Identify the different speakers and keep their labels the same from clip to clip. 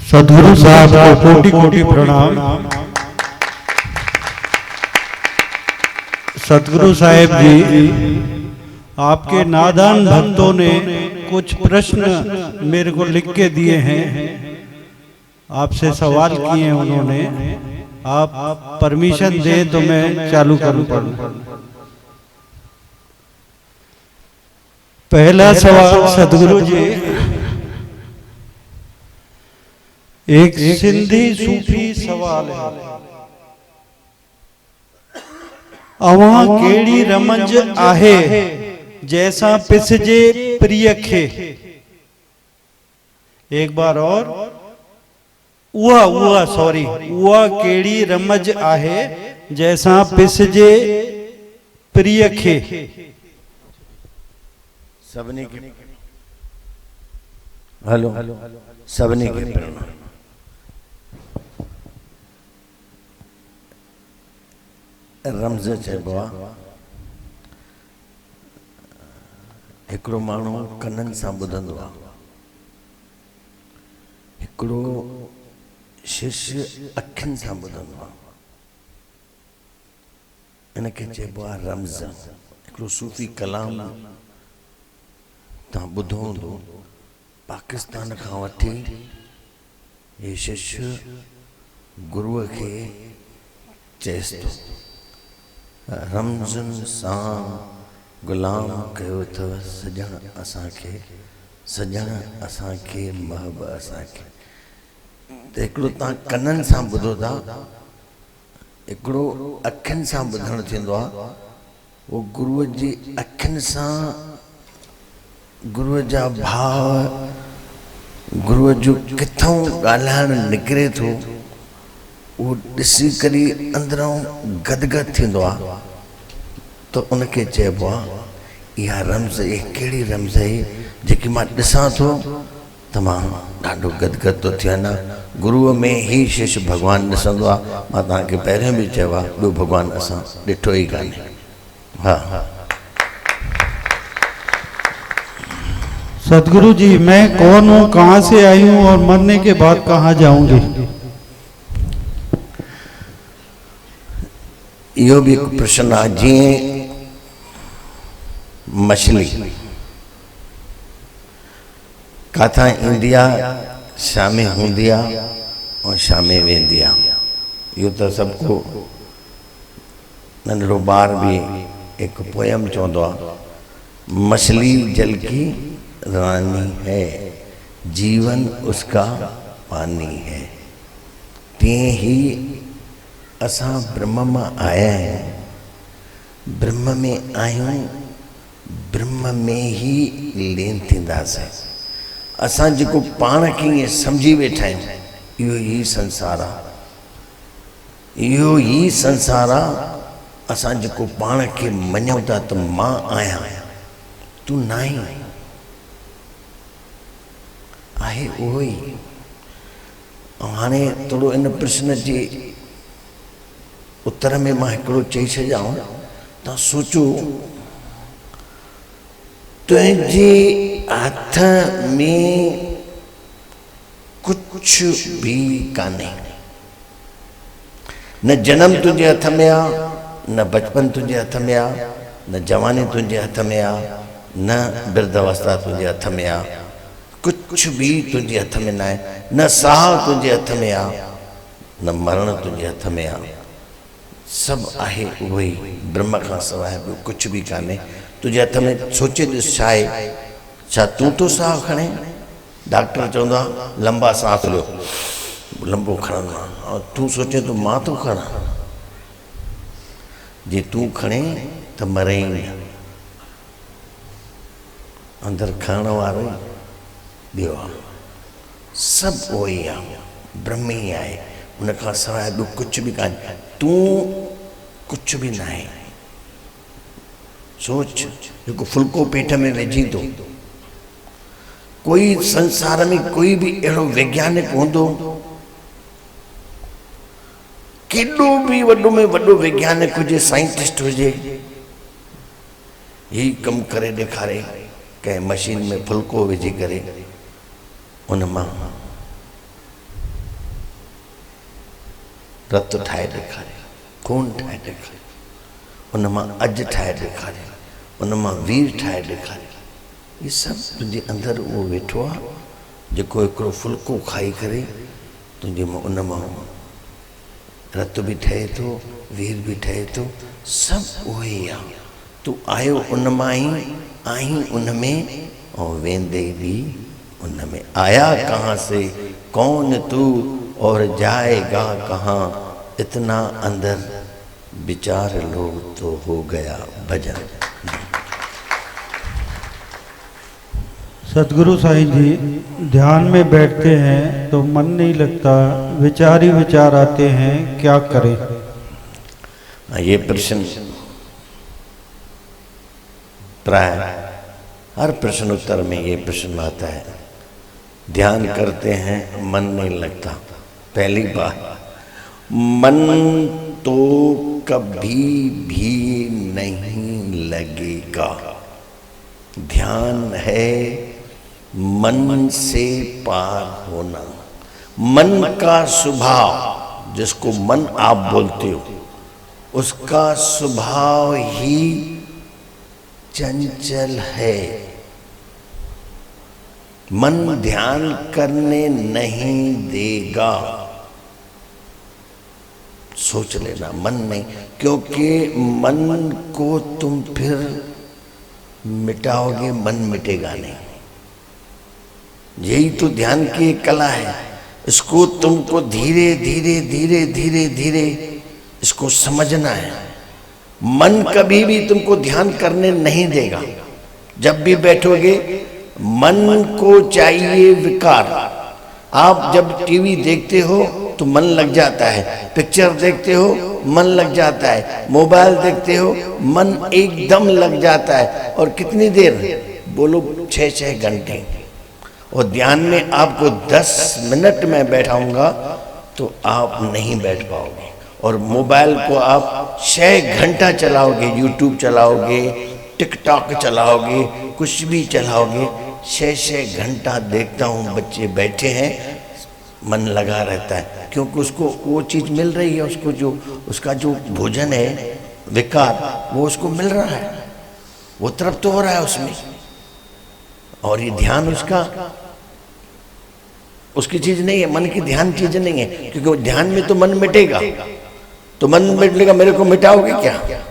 Speaker 1: सदगुरु साहब को कोटि कोटि प्रणाम। सदगुरु साहब जी, आपके नादान भक्तों ने कुछ प्रश्न मेरे को लिख के दिए हैं, आपसे सवाल किए हैं उन्होंने। आप परमिशन दे तो मैं चालू करूं। पहला सवाल सदगुरु जी, एक सिंधी सूफी सवाल है, अवां केड़ी रमंज आहे जैसा पिसजे प्रिय खे। एक बार और, उहा केड़ी रमज आहे जैसा पिसजे प्रिय खे।
Speaker 2: सबनी के हेलो सबनी के प्रणाम। रमज़ चइबो आहे हिकिड़ो माण्हू कननि सां ॿुधंदो आहे, हिकिड़ो शिष्य अखियुनि सां ॿुधंदो आहे, इनखे चइबो आहे रमज़। हिकिड़ो सूफ़ी कलाम तव्हां ॿुधो हूंदो, पाकिस्तान खां वठी हे शिष्य गुरुअ खे चएसि थो, रमज़ुनि सां गुलाम कयो अथव सॼण असांखे, सॼण असांखे महब असांखे। त हिकिड़ो तव्हां कननि सां ॿुधो था, हिकिड़ो अखियुनि सां ॿुधणु थींदो आहे। उहो गुरुअ जी अखियुनि सां गुरुअ जा भाव, गुरुअ जो किथां ॻाल्हाइणु निकिरे थो, उहो ॾिसी करे अंदरां गदगद थींदो आहे। त उनखे चइबो आहे इहा रमज़, इहा कहिड़ी रमज़ आहे जेकी मां ॾिसां थो त मां ॾाढो गदगद थो थियां। न गुरुअ में ई शिष्य भॻवानु ॾिसंदो आहे। मां तव्हांखे पहिरियों बि चयो आहे, ॿियो भॻवानु असां ॾिठो ई कान्हे। हा
Speaker 1: सदगुरु जी, मैं कौन हूँ, कहाँ से आई हूँ और मरने के बाद कहाँ जाऊंगी।
Speaker 2: इहो भी एक प्रश्न आहे। जीअं मछली काथां ईंदी आहे, शामे हूंदी आहे ऐं शामे वेंदी आहे। इहो त सभु को नंढड़ो ॿार बि हिकु पोयम चवंदो आहे, मछली जल की रानी है, जीवन उसका पानी है। तीअं ही असां ब्रह्म मां आया आहियूं, ब्रह्म में आहियूं, ब्रह्म में ही लीन थींदासीं। असां जेको पाण खे ईअं सम्झी वेठा आहियूं, इहो ई संसार आहे, इहो ई संसार आहे। असां जेको पाण खे मञूं था त मां आहियां, तूं न आहीं, आहे उहो ई। ऐं हाणे थोरो इन प्रश्न जे उत्तर में मां हिकिड़ो चई छॾियां। तव्हां सोचो, तुंहिंजे हथ में कुझु बि कान्हे, न जनम तुंहिंजे हथ में आहे, न बचपन तुंहिंजे हथ में आहे, न जवानी तुंहिंजे हथ में आहे, न वृद्धावस्था तुंहिंजे हथ में आहे, कुझु बि तुंहिंजे हथ में न आहे। न साह तुंहिंजे हथ में आहे, न मरण तुंहिंजे हथ में आहे। सभु आहे उहो ई, ब्रह्म खां सवाइ ॿियो कुझु बि कान्हे तुंहिंजे हथ में। सोचे ॾिस, छा आहे, छा तूं तो साह खणे? डॉक्टर चवंदो आहे लंबा सांस लियो, लंबो खणंदो आहे, ऐं तूं सोचे तो मां थो खणां? जे तूं खणे त मरे ई न, अंदरि खणण वारो ॿियो आहे। सभु उहो ई आहे, ब्रह्म ई आहे, उन खां सवाइ ॿियो कुझु बि कान्हे। तूं कुझु बि न आहे। सोच, हिकु फुल्को पेट में विझी थो, कोई संसार में कोई भी अहिड़ो वैज्ञानिक हूंदो, केॾो बि वॾो में वॾो वैज्ञानिक हुजे, साइंटिस्ट हुजे, यही कमु करे ॾेखारे कंहिं मशीन में फुल्को विझी करे उन मां रत ठाहे ॾेखारे, खून ठाहे ॾेखारे, उन मां अॼु ठाहे ॾेखारे, उन मां वीर ठाहे ॾेखारे। ये सभु तुंहिंजे अंदरि उहो वेठो आहे जेको हिकिड़ो फुल्को खाई करे तुंहिंजे मां उन मां रत बि ठहे थो, वीर बि ठहे थो, सभु उहो ई आहे। तूं आयो उन मां ई, आई उन में और वेंदे भी उन में। आया कहाँ से, कौन तू और जाएगा कहाँ, इतना अंदर विचार लो तो हो गया भजन।
Speaker 1: सतगुरु साईं जी ध्यान में बैठते हैं तो मन नहीं लगता, विचार ही विचार आते हैं, क्या करें?
Speaker 2: ये प्रश्न प्राय हर प्रश्न उत्तर में ये प्रश्न आता है। ध्यान करते हैं मन नहीं लगता। पहली बात, मन तो कभी भी नहीं लगेगा। ध्यान है मन से पार होना। मन का स्वभाव, जिसको मन आप बोलते हो, उसका स्वभाव ही चंचल है। मन ध्यान करने नहीं देगा। सोच लेना, मन नहीं, क्योंकि मन को तुम फिर मिटाओगे, मन मिटेगा नहीं। यही तो ध्यान की एक कला है। इसको तुमको धीरे धीरे धीरे धीरे धीरे इसको समझना है। मन कभी भी तुमको ध्यान करने नहीं देगा। जब भी बैठोगे मन को चाहिए विकार। आप जब टीवी देखते हो तो मन लग जाता है, पिक्चर देखते हो मन लग जाता है, मोबाइल देखते हो मन एकदम लग जाता है। और कितनी देर बोलो, 6-6 घंटे। और ध्यान में आपको 10 मिनट में बैठाऊंगा तो आप नहीं बैठ पाओगे। और मोबाइल को आप 6 घंटा चलाओगे, यूट्यूब चलाओगे, टिकटॉक चलाओगे, कुछ भी चलाओगे, 6-6 घंटा देखता हूँ बच्चे बैठे हैं, मन लगा रहता है, क्योंकि उसको वो चीज़ मिल रही है, उसको जो उसका जो भोजन है विकार, वो उसको मिल रहा है, वो तृप्त हो रहा है उसमें। और ये ध्यान उसकी चीज़ नहीं है, मन की ध्यान चीज़ नहीं है, क्योंकि वो ध्यान में तो मन मिटेगा। तो मन मिटेगा, मेरे को मिटाओगे क्या?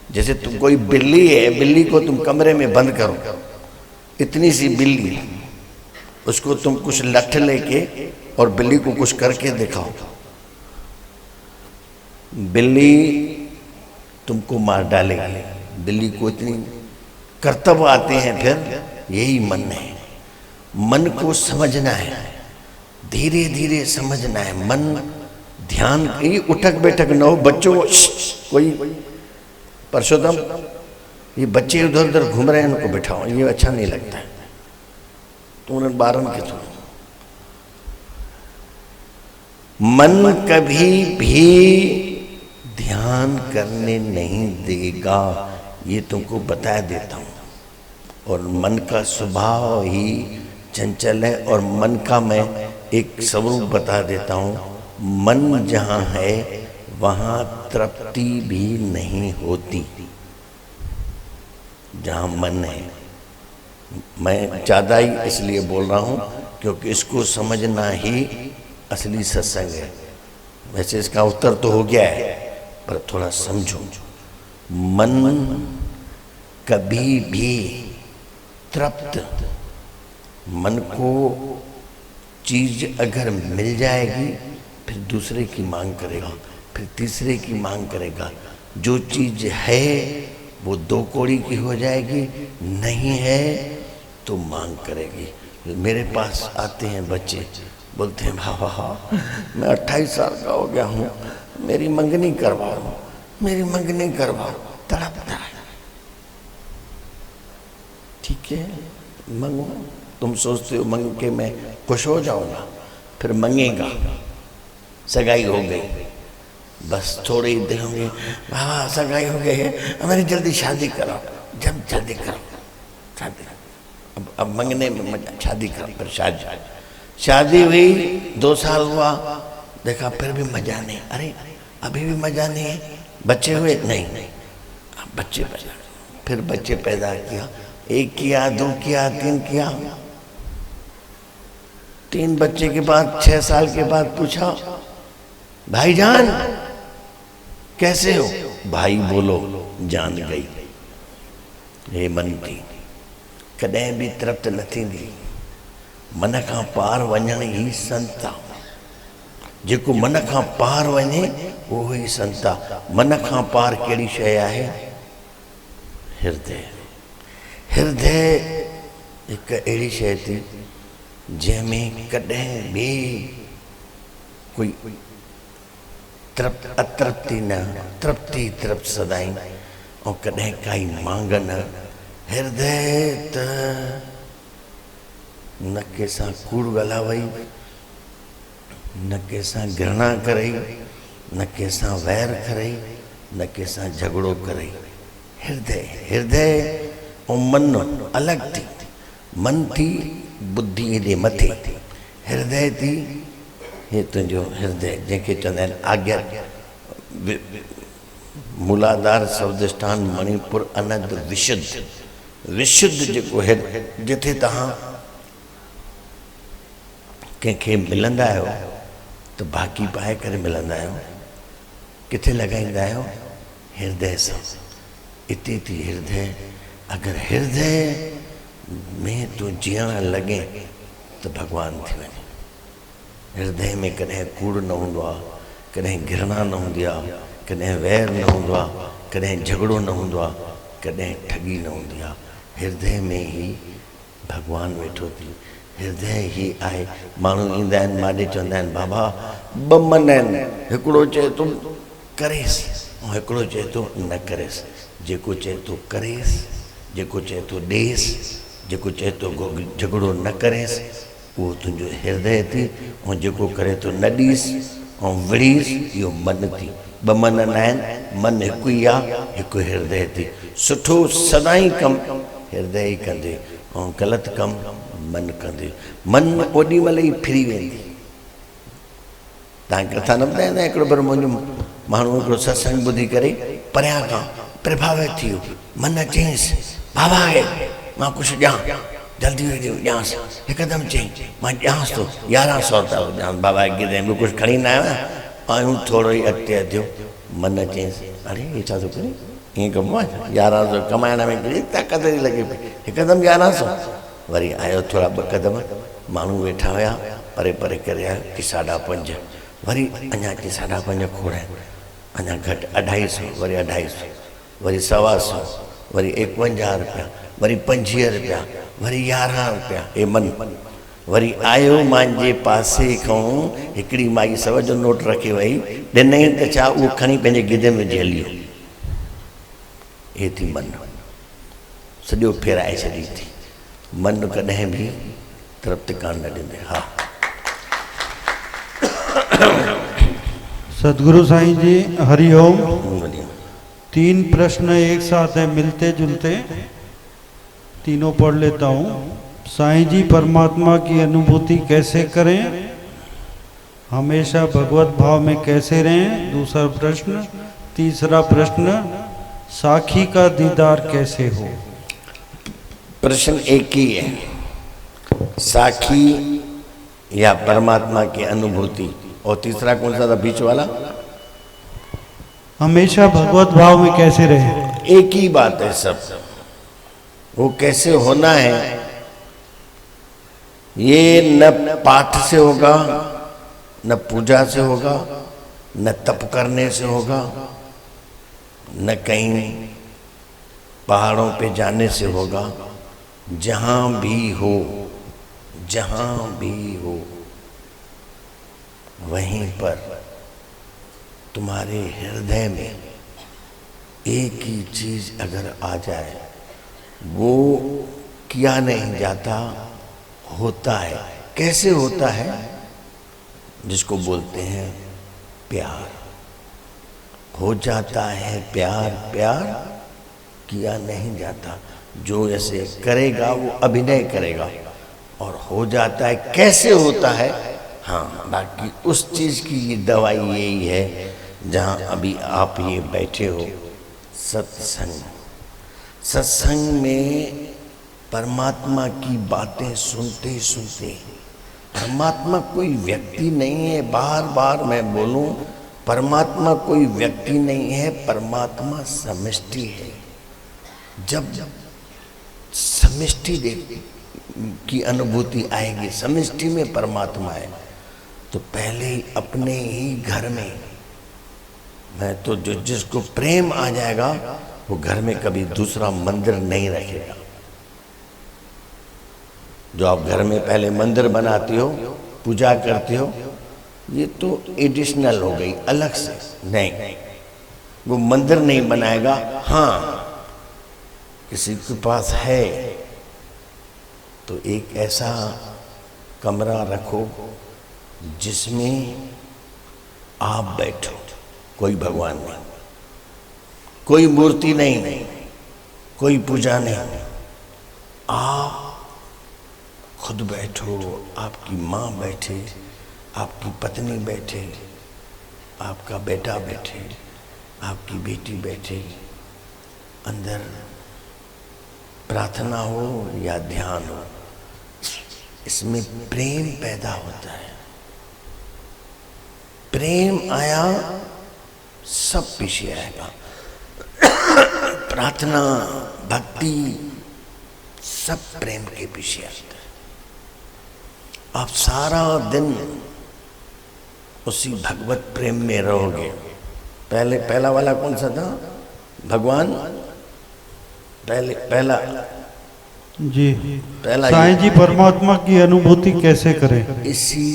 Speaker 2: जैसे तुम कोई बिल्ली है, बिल्ली को तुम कमरे में बंद करो, इतनी सी बिल्ली, उसको तुम कुछ लठ लेके और बिल्ली को कुछ करके दिखाओ, बिल्ली तुमको मार डालेगी। बिल्ली को इतनी कर्तव्य आते हैं। फिर यही मन है, मन को समझना है, धीरे धीरे समझना है। मन ध्यान, ये उठक बैठक न हो। बच्चों को कोई परशोत्तम, ये बच्चे उधर उधर घूम रहे हैं, उनको बिठाओ, ये अच्छा नहीं लगता है, तो उन्हें बारन के थोड़ा। मन कभी भी ध्यान करने नहीं देगा, ये तुमको बता देता हूँ। और मन का स्वभाव ही चंचल है। और मन का मैं एक स्वरूप बता देता हूँ। मन जहाँ है वहाँ तृप्ति भी नहीं होती। जहाँ मन है, मैं ज़्यादा ही इसलिए बोल रहा हूँ क्योंकि इसको समझना ही असली सत्संग है। वैसे इसका उत्तर तो हो गया है, पर थोड़ा समझो। मन कभी भी तृप्त, मन को चीज़ अगर मिल जाएगी फिर दूसरे की मांग करेगा, फिर तीसरे की मांग करेगा। जो चीज़ है वो 2 कौड़ी की हो जाएगी, नहीं है तो मांग करेगी। मेरे पास आते हैं बच्चे, बोलते हैं बाबा मैं 28 साल का हो गया हूँ, मेरी मंगनी करवाओ, मेरी मंगनी करवाओ, तड़पता है। ठीक है, मंगो। तुम सोचते हो मंग के मैं खुश हो जाऊंगा, फिर मंगेगा, सगाई हो गई, बस थोड़े ही दिन होंगे, बाबा सगाई हो गई है, हमारी जल्दी शादी करो, जब जल्दी करो शादी। अब मंगने में शादी करो, फिर शादी हुई, 2 साल हुआ, देखा फिर भी मजा नहीं, अरे अभी भी मजा नहीं है, बच्चे हुए नहीं, अब बच्चे पैदा, फिर बच्चे पैदा किया, एक किया, दो किया, तीन किया, 3 बच्चे के बाद 6 साल के बाद पूछा, भाईजान कैसे हो? भाई बोलो जान गई। हे मन थी कॾहिं बि तृप्त न थींदी, मन खां पार वञण ई संत आहे। जेको मन खां पार वञे उहो ई संत आहे। मन खां पार कहिड़ी शइ आहे? हृदय। हृदय हिकु अहिड़ी शइ थी जंहिंमें कॾहिं बि कोई अतृप्ति न, तृप्ति तृप्त सदाई, ऐं कॾहिं काई मांग न। हृदय त न कंहिंसां कूड़ ॻाल्हाई, न कंहिंसां घृणा करई, न कंहिंसां वैर करई, न कंहिंसां झगड़ो करई। हृदय, हृदय ऐं मन अलॻि थी। मन थी बुद्धि जे मथे, हृदय थी हे तुंहिंजो हृदय, जंहिंखे चवंदा आहिनि आज्ञा, मूलाधार शब्दस्थान मणिपुर अनंत विशुद्ध। विशुद्ध जेको जिथे तव्हां कंहिंखे मिलंदा आहियो त बाक़ी पाए करे मिलंदा आहियो, किथे लॻाईंदा आहियो? हृदय सां। इते थी हृदय। अगरि हृदय में तूं जीअण लॻे त भॻवान थी वञे। हृदय में कॾहिं कूड़ न हूंदो आहे, कॾहिं घृणा न हूंदी आहे, कॾहिं वैर न हूंदो आहे, कॾहिं झगड़ो न हूंदो आहे, कॾहिं ठगी न हूंदी आहे। हृदय में ई भॻवान वेठो थी। हृदय ई आहे। माण्हू ईंदा आहिनि माॾे, चवंदा आहिनि बाबा 2 मन आहिनि, हिकिड़ो चए थो करेसि ऐं हिकिड़ो चए थो न करेसि। जेको चए थो करेसि, जेको चए थो ॾेसि, जेको चए थो झगड़ो न करेसि, उहो तुंहिंजो हृदय थी। ऐं जेको करे थो न ॾीसि ऐं विड़ीसि, इहो मन थी। 2 मन न आहिनि, मन हिकु ई आहे, हिकु हृदय थी। सुठो सदाई कमु हृदय ई कंदे ऐं ग़लति कमु मन कंदे। मन ओॾी महिल ई फिरी वेंदी। तव्हां कथा न ॿुधाईंदा? हिकिड़ो भेरो मुंहिंजो माण्हू हिकिड़ो सत्संग ॿुधी करे परियां खां प्रभावित थी वियो। मन चयईंसि बाबा आहे, मां कुझु ॼाण, जल्दी वेंदी ॼांसि। हिकदमि चयईं मां ॼांसि थो, 1100 था ॼाण बाबा गिदे ॿियो कुझु खणी न आयो आहियूं, थोरो ई अॻिते अधु। मन चयईंसि अरे हे छा थो करे, ईअं कबो आहे? 1100 कमाइण में कहिड़ी ताक़त लॻे पई, हिकदमि 1100। वरी आयो थोरा 2 क़दम, माण्हू वेठा हुया परे परे करे आयो कि 5.5, वरी अञा कि 5.5 खोड़ आहिनि, अञा घटि 250, वरी 250, वरी 125, वरी 51 रुपया, वरी 25 रुपया, वरी 11 रुपया। हे मन वरी आयो मुंहिंजे पासे खां हिकिड़ी माई 100 जो नोट रखी वई, ॾिनई त छा उहो खणी पंहिंजे गिदे में विझी हलियो। हे थी मन, सॼो फेराए छॾी थी। मन कॾहिं बि तृप्त कान न ॾींदे। हा
Speaker 1: सदगुरु साईं जी हरिओम। 3 प्रश्न एक साथ हैं, मिलते जुलते, तीनों पढ़ लेता हूँ। साईं जी परमात्मा की अनुभूति कैसे करें? हमेशा भगवत भाव में कैसे रहें? दूसरा प्रश्न। तीसरा प्रश्न, साखी का दीदार कैसे हो?
Speaker 2: प्रश्न एक ही है, साखी या परमात्मा की अनुभूति। और तीसरा कौन सा था बीच वाला?
Speaker 1: हमेशा भगवत भाव में कैसे रहे।
Speaker 2: एक ही बात है सब। वो कैसे होना है, ये न पाठ से होगा, न पूजा से होगा, न तप करने से होगा, न कहीं पहाड़ों पे जाने से होगा। जहाँ भी हो, जहाँ भी हो, वहीं पर तुम्हारे हृदय में एक ही चीज अगर आ जाए, वो किया नहीं जाता, होता है। कैसे होता है? जिसको बोलते हैं प्यार। हो जाता है प्यार, प्यार किया नहीं जाता। जो ऐसे करेगा वो अभिनय करेगा और हो जाता है। कैसे होता है? हाँ, बाकी उस चीज़ की ये दवाई यही है जहाँ अभी आप ये बैठे हो, सत्संग। सत्संग में परमात्मा की बातें सुनते सुनते, परमात्मा कोई व्यक्ति नहीं है, बार बार मैं बोलूं, परमात्मा कोई व्यक्ति नहीं है, परमात्मा समष्टि है। जब समष्टि की अनुभूति आएगी, समष्टि में परमात्मा है, तो पहले ही अपने ही घर में, मैं तो जो जिसको प्रेम आ जाएगा वो घर में कभी दूसरा मंदिर नहीं रखेगा। जो आप घर में पहले मंदिर बनाते हो, पूजा करते हो, ये तो एडिशनल हो गई, अलग से नहीं, वो मंदिर नहीं बनाएगा। हाँ, किसी के पास है तो एक ऐसा कमरा रखो जिसमें आप बैठो, कोई भगवान नहीं, कोई मूर्ति नहीं, कोई पूजा नहीं, आप खुद बैठो, आपकी माँ बैठे, आपकी पत्नी बैठे, आपका बेटा बैठे, आपकी बेटी बैठे, अंदर प्रार्थना हो या ध्यान हो, इसमें प्रेम पैदा होता है। प्रेम आया, सब पीछे आएगा। प्रार्थना, भक्ति, सब प्रेम के पीछे आता है। आप सारा दिन उसी भगवत प्रेम में रहोगे। पहला वाला कौन सा था? भगवान पहला
Speaker 1: जी, साईं जी परमात्मा की अनुभूति कैसे करें?
Speaker 2: इसी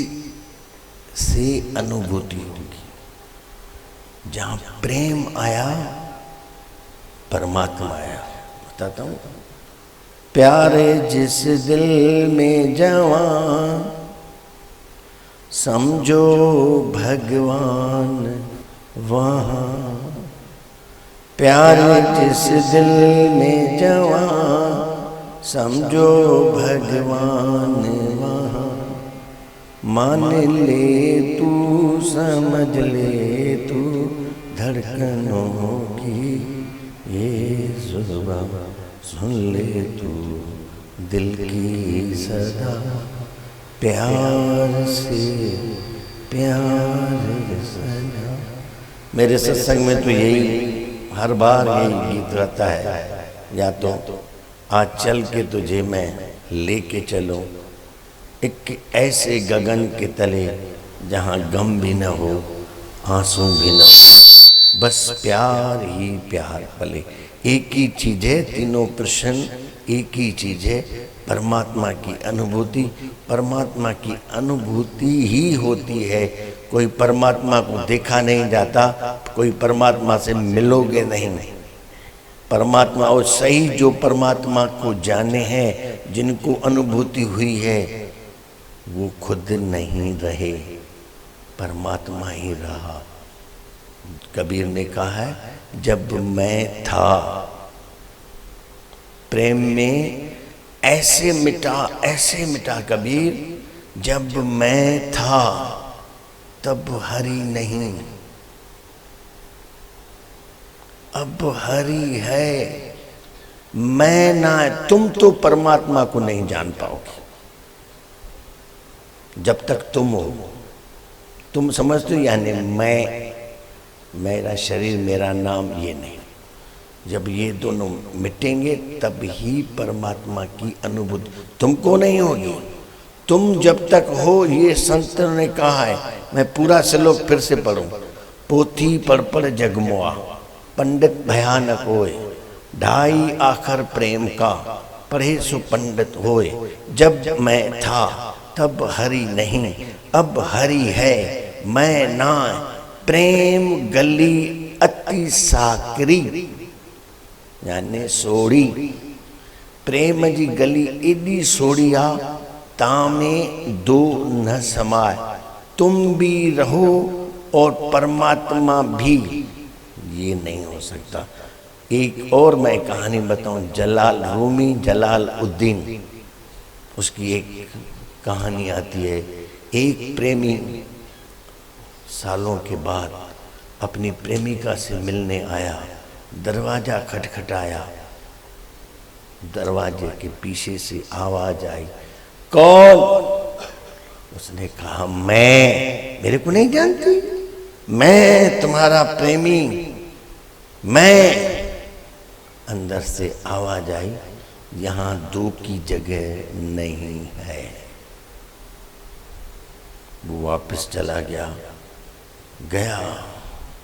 Speaker 2: से अनुभूति होगी। जहां प्रेम आया, परमात्मा आया। बताता हूं, प्यारे जिस दिल में जवान, समझो भगवान वहां। प्यारे जिस दिल में जवान, समझो भगवान वहां। मान ले तू, समझ ले तू, धड़कनों की ये जुबान, सुन ले तू दिल की सदा, प्यार से प्यार सदा। मेरे सत्संग में तो यही हर बार यही गीत रहता है, या तो आज चल के तुझे मैं लेके चलूं एक ऐसे गगन के तले जहां गम भी न हो, आंसू भी न हो, बस प्यार ही प्यार पले। एक ही चीज है, तीनों प्रश्न एक ही चीज है, परमात्मा की अनुभूति। परमात्मा की अनुभूति ही होती है। कोई परमात्मा को देखा नहीं जाता, कोई परमात्मा से मिलोगे नहीं। परमात्मा और सही जो परमात्मा को जाने हैं, जिनको अनुभूति हुई है, वो खुद नहीं रहे, परमात्मा ही रहा। कबीर ने कहा है, जब मैं था प्रेम में ऐसे मिटा कबीर, जब मैं था तब हरि नहीं, अब हरि है। मैं ना, तुम तो परमात्मा को नहीं जान पाओगे जब तक तुम हो। तुम समझते हो, यानी मैं, मेरा शरीर, मेरा नाम, ये नहीं। जब ये दोनों मिटेंगे तब ही परमात्मा की अनुभूति तुमको नहीं होगी। तुम जब तक हो, ये संत ने कहा है, मैं पूरा श्लोक फिर से पढ़ूं। पोथी पढ़ जगमुआ, पंडित भयानक होए, ढाई आखर प्रेम का, पढ़े सो पंडित होए। जब मैं था तब हरि नहीं, अब हरि है, मैं ना। प्रेम गली अति साकरी, यानी सोड़ी। प्रेम जी गली एडी सोड़िया, तामे दो न समाए। तुम भी रहो और परमात्मा भी, ये नहीं हो सकता। एक और मैं कहानी बताऊं, जलाल रूमी, जलाल उद्दीन, उसकी एक कहानी आती है। एक प्रेमी सालों के बाद अपनी प्रेमिका से मिलने आया, दरवाजा खटखटाया, दरवाजे के पीछे से आवाज आई, कौन? उसने कहा मैं। मेरे को नहीं जानती? मैं तुम्हारा प्रेमी, मैं। अंदर से आवाज आई, यहां दो की जगह नहीं है। वो वापस चला गया,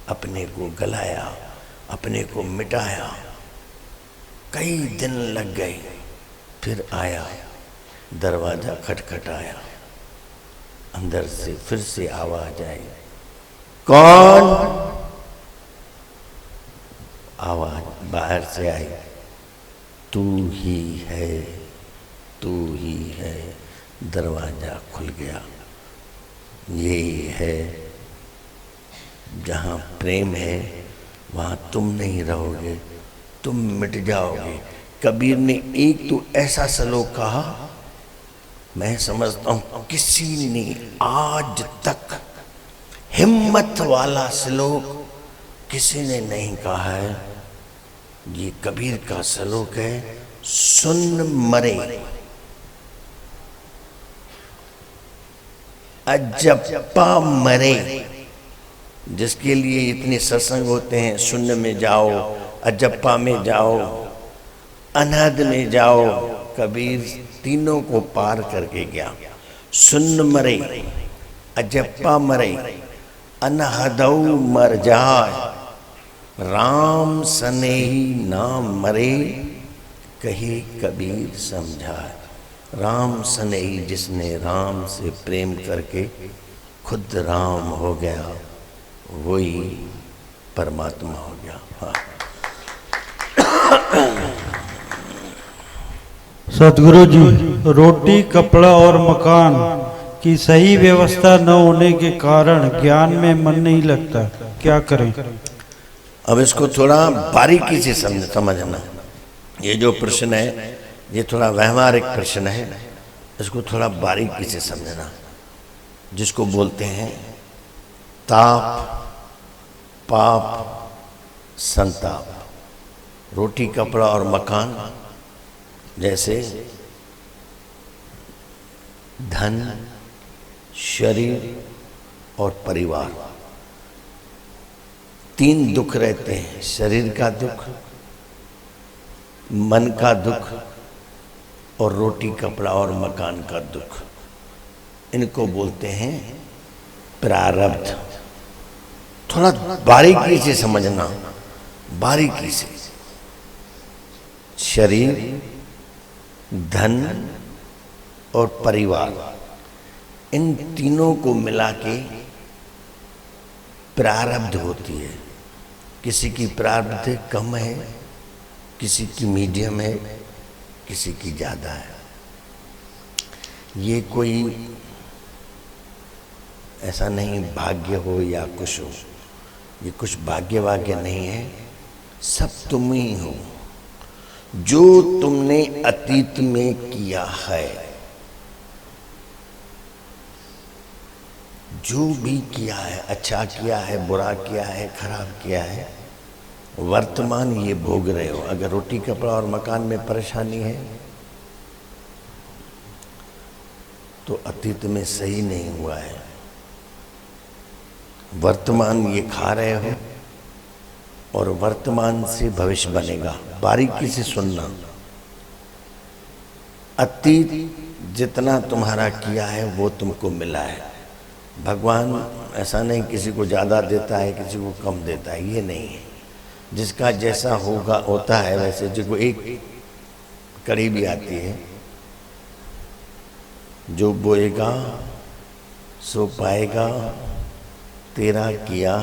Speaker 2: अपने को गलाया, अपने को मिटाया, कई दिन लग गए। फिर आया, दरवाजा खटखटाया, अंदर से फिर से आवाज आई, कौन? आवाज बाहर से आई, तू ही है, तू ही है। दरवाजा खुल गया। ये है, जहाँ प्रेम है वहाँ तुम नहीं रहोगे, तुम मिट जाओगे। कबीर ने एक तो ऐसा श्लोक कहा, मैं समझता हूँ किसी ने आज तक हिम्मत वाला श्लोक किसी ने नहीं कहा है। ये कबीर का श्लोक है, सुन मरे अजप्पा मरे। जिसके लिए इतने सत्संग होते हैं, शून्य में जाओ, अजप्पा में जाओ, अनहद में जाओ। कबीर तीनों को पार करके गया। सुन्न मरे, अजप्पा मरे, अनहदऊ मर जाए, राम सनेही नाम मरे, कहे कबीर समझाए। राम सनेही, जिसने राम से प्रेम करके खुद राम हो गया, वही परमात्मा हो गया। हाँ।
Speaker 1: सदगुरु जी, रोटी, कपड़ा और मकान की सही व्यवस्था न होने के कारण ज्ञान में मन नहीं लगता, क्या करें?
Speaker 2: अब इसको थोड़ा बारीकी से समझना। ये जो प्रश्न है, ये थोड़ा व्यवहारिक प्रश्न है, इसको थोड़ा बारीकी से समझना। जिसको बोलते हैं ताप, पाप, संताप। रोटी, कपड़ा और मकान जैसे धन, शरीर और परिवार, तीन दुख रहते हैं। शरीर का दुख, मन का दुख और रोटी, कपड़ा और मकान का दुख। इनको बोलते हैं प्रारब्ध। थोड़ा बारीकी से समझना, बारीकी से। शरीर, धन और परिवार, इन तीनों को मिला के प्रारब्ध होती है। किसी की प्रारब्ध कम है, किसी की मीडियम है, किसी की ज़्यादा है। ये कोई ऐसा नहीं भाग्य हो या कुछ हो, ये कुछ भाग्य वाग्य नहीं है, सब तुम ही हो। जो तुमने अतीत में किया है, जो भी किया है, अच्छा किया है, बुरा किया है, खराब किया है, वर्तमान ये भोग रहे हो। अगर रोटी, कपड़ा और मकान में परेशानी है तो अतीत में सही नहीं हुआ है। वर्तमान ये खा रहे हो और वर्तमान से भविष्य बनेगा। बारीकी से सुनना। अतीत जितना तुम्हारा किया है वो तुमको मिला है। भगवान ऐसा नहीं किसी को ज़्यादा देता है, किसी को कम देता है, ये नहीं है। जिसका जैसा होगा होता है वैसे। जिसको एक कड़ी भी आती है, जो बोएगा सो पाएगा, तेरा किया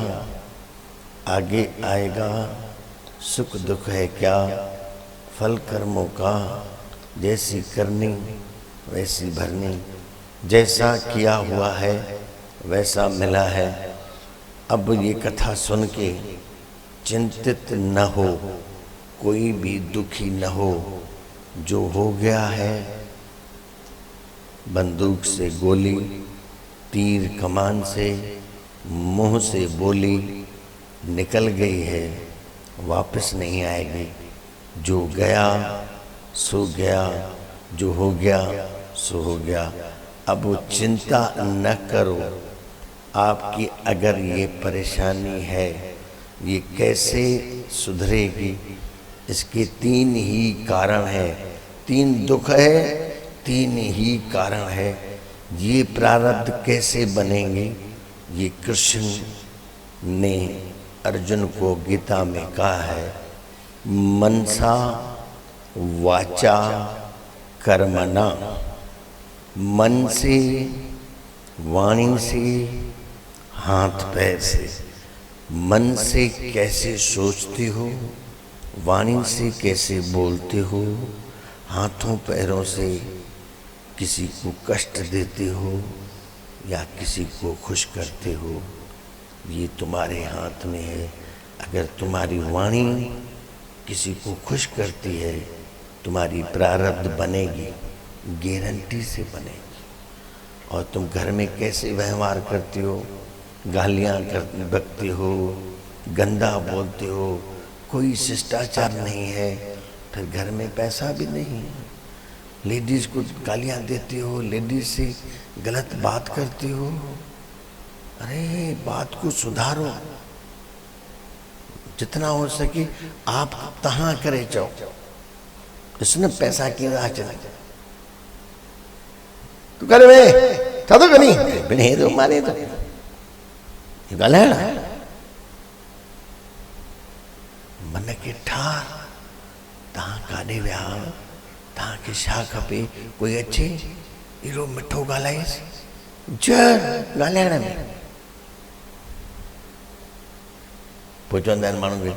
Speaker 2: आगे आएगा, सुख दुख है क्या फल कर्मों का, जैसी करनी वैसी भरनी, जैसा किया हुआ है वैसा मिला है। अब ये कथा सुन के चिंतित न हो, कोई भी दुखी न हो। जो हो गया है, बंदूक से गोली तीर कमान से मुंह से बोली निकल गई है, वापस नहीं आएगी। जो गया सो गया, जो हो गया सो हो गया। अब वो चिंता न करो। आपकी अगर ये परेशानी है, ये कैसे सुधरेगी? इसके 3 ही कारण है। 3 दुख है, 3 ही कारण है। ये प्रारब्ध कैसे बनेंगे? ये कृष्ण ने अर्जुन को गीता में कहा है, मनसा वाचा कर्मणा। मन से, वाणी से, हाथ पैर से। मन से कैसे सोचते हो, वाणी से कैसे बोलते हो, हाथों पैरों से किसी को कष्ट देते हो या किसी को खुश करते हो, ये तुम्हारे हाथ में है। अगर तुम्हारी वाणी किसी को खुश करती है, तुम्हारी प्रारब्ध बनेगी, गारंटी से बनेगी। और तुम घर में कैसे व्यवहार करते हो, गालियाँ बकते हो, गंदा बोलते हो, कोई शिष्टाचार नहीं है, फिर घर में पैसा भी नहीं है। लेडीज़ को गालियाँ देते हो, लेडीज़ से गलत बात करते हो। अरे बात को सुधारो, जितना हो सके आप तहाँ करे चाहो। इसने पैसा की राह चले तू करे में था तो कहीं बिने तो मारे तो ये गल है ना। मन के ठार तहाँ काॾे विया, तहाँ के छा खपे? कोई अचे एॾो मिठो ॻाल्हाएसि, जर ॻाल्हाइण में पोइ चवंदा आहिनि माण्हू खे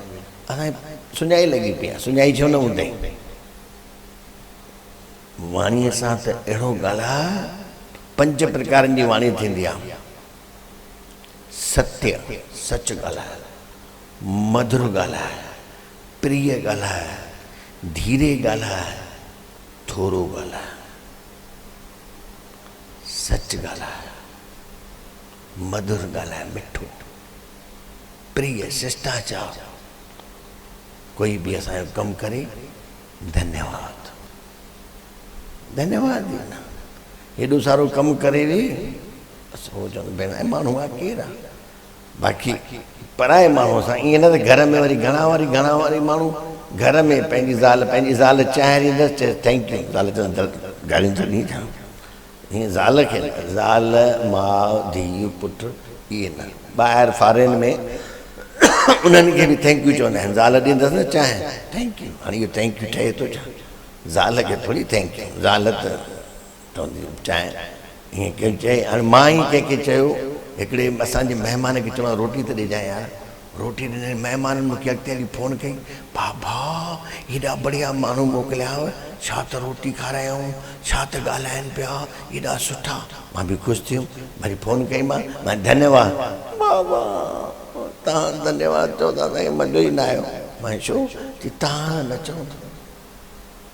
Speaker 2: असां सुञाई लॻी पई आहे, सुञाई छो न ॿुधई? वाणीअ सां त अहिड़ो ॻाल्हाए, 5 प्रकारनि जी वाणी थींदी आहे। सत्य, सच ॻाल्हाए, मधुर ॻाल्हाए, प्रिय ॻाल्हाए, धीरे ॻाल्हाए, थोरो ॻाल्हाए, सच ॻाल्हाए, मधुर ॻाल्हाए, मिठो, प्रिय, शिष्टाचार। कोई भी असांजो कमु करे, धन्यवाद धन्यवाद देना। हेॾो सारो कमु करे वे, असां चवंदा भेण माण्हू आहे केरु आहे? बाक़ी पराए माण्हू सां ईअं न त घर में वरी घणा वारी माण्हू घर में पंहिंजी ज़ाल चांहि ॾींदसि, चए थैंक यू, ज़ाल चवंदसि गारियूं त ॾींहुं था। हीअं ज़ाल खे ज़ाल माउ धीउ पुटु इहे न, ॿाहिरि फॉरेन में उन्हनि खे बि थैंक यू चवंदा आहिनि। ज़ाल ॾींदसि न चांहि, थैंक यू। हाणे इहो थैंक यू ठहे थो छा? ज़ाल खे थोरी थैंक यू, ज़ाल त चवंदी चांहि हीअं कंहिं चए। हाणे मां ई कंहिंखे चयो, हिकिड़े असांजे महिमान खे चवां रोटी त ॾिजांइ यार, रोटी ॾिनई। महिमाननि मूंखे अॻिते हली फ़ोन कई, बाबा हेॾा बढ़िया माण्हू मोकिलिया, छा त रोटी खारायऊं, छा त ॻाल्हाइनि पिया, हेॾा सुठा। मां बि ख़ुशि थियुमि, वरी फ़ोन कई मां धन्यवाद बाबा, तव्हां धन्यवाद चओ था, तव्हांखे मज़ो ई न आयो। मां छो कि तव्हां न चओ था।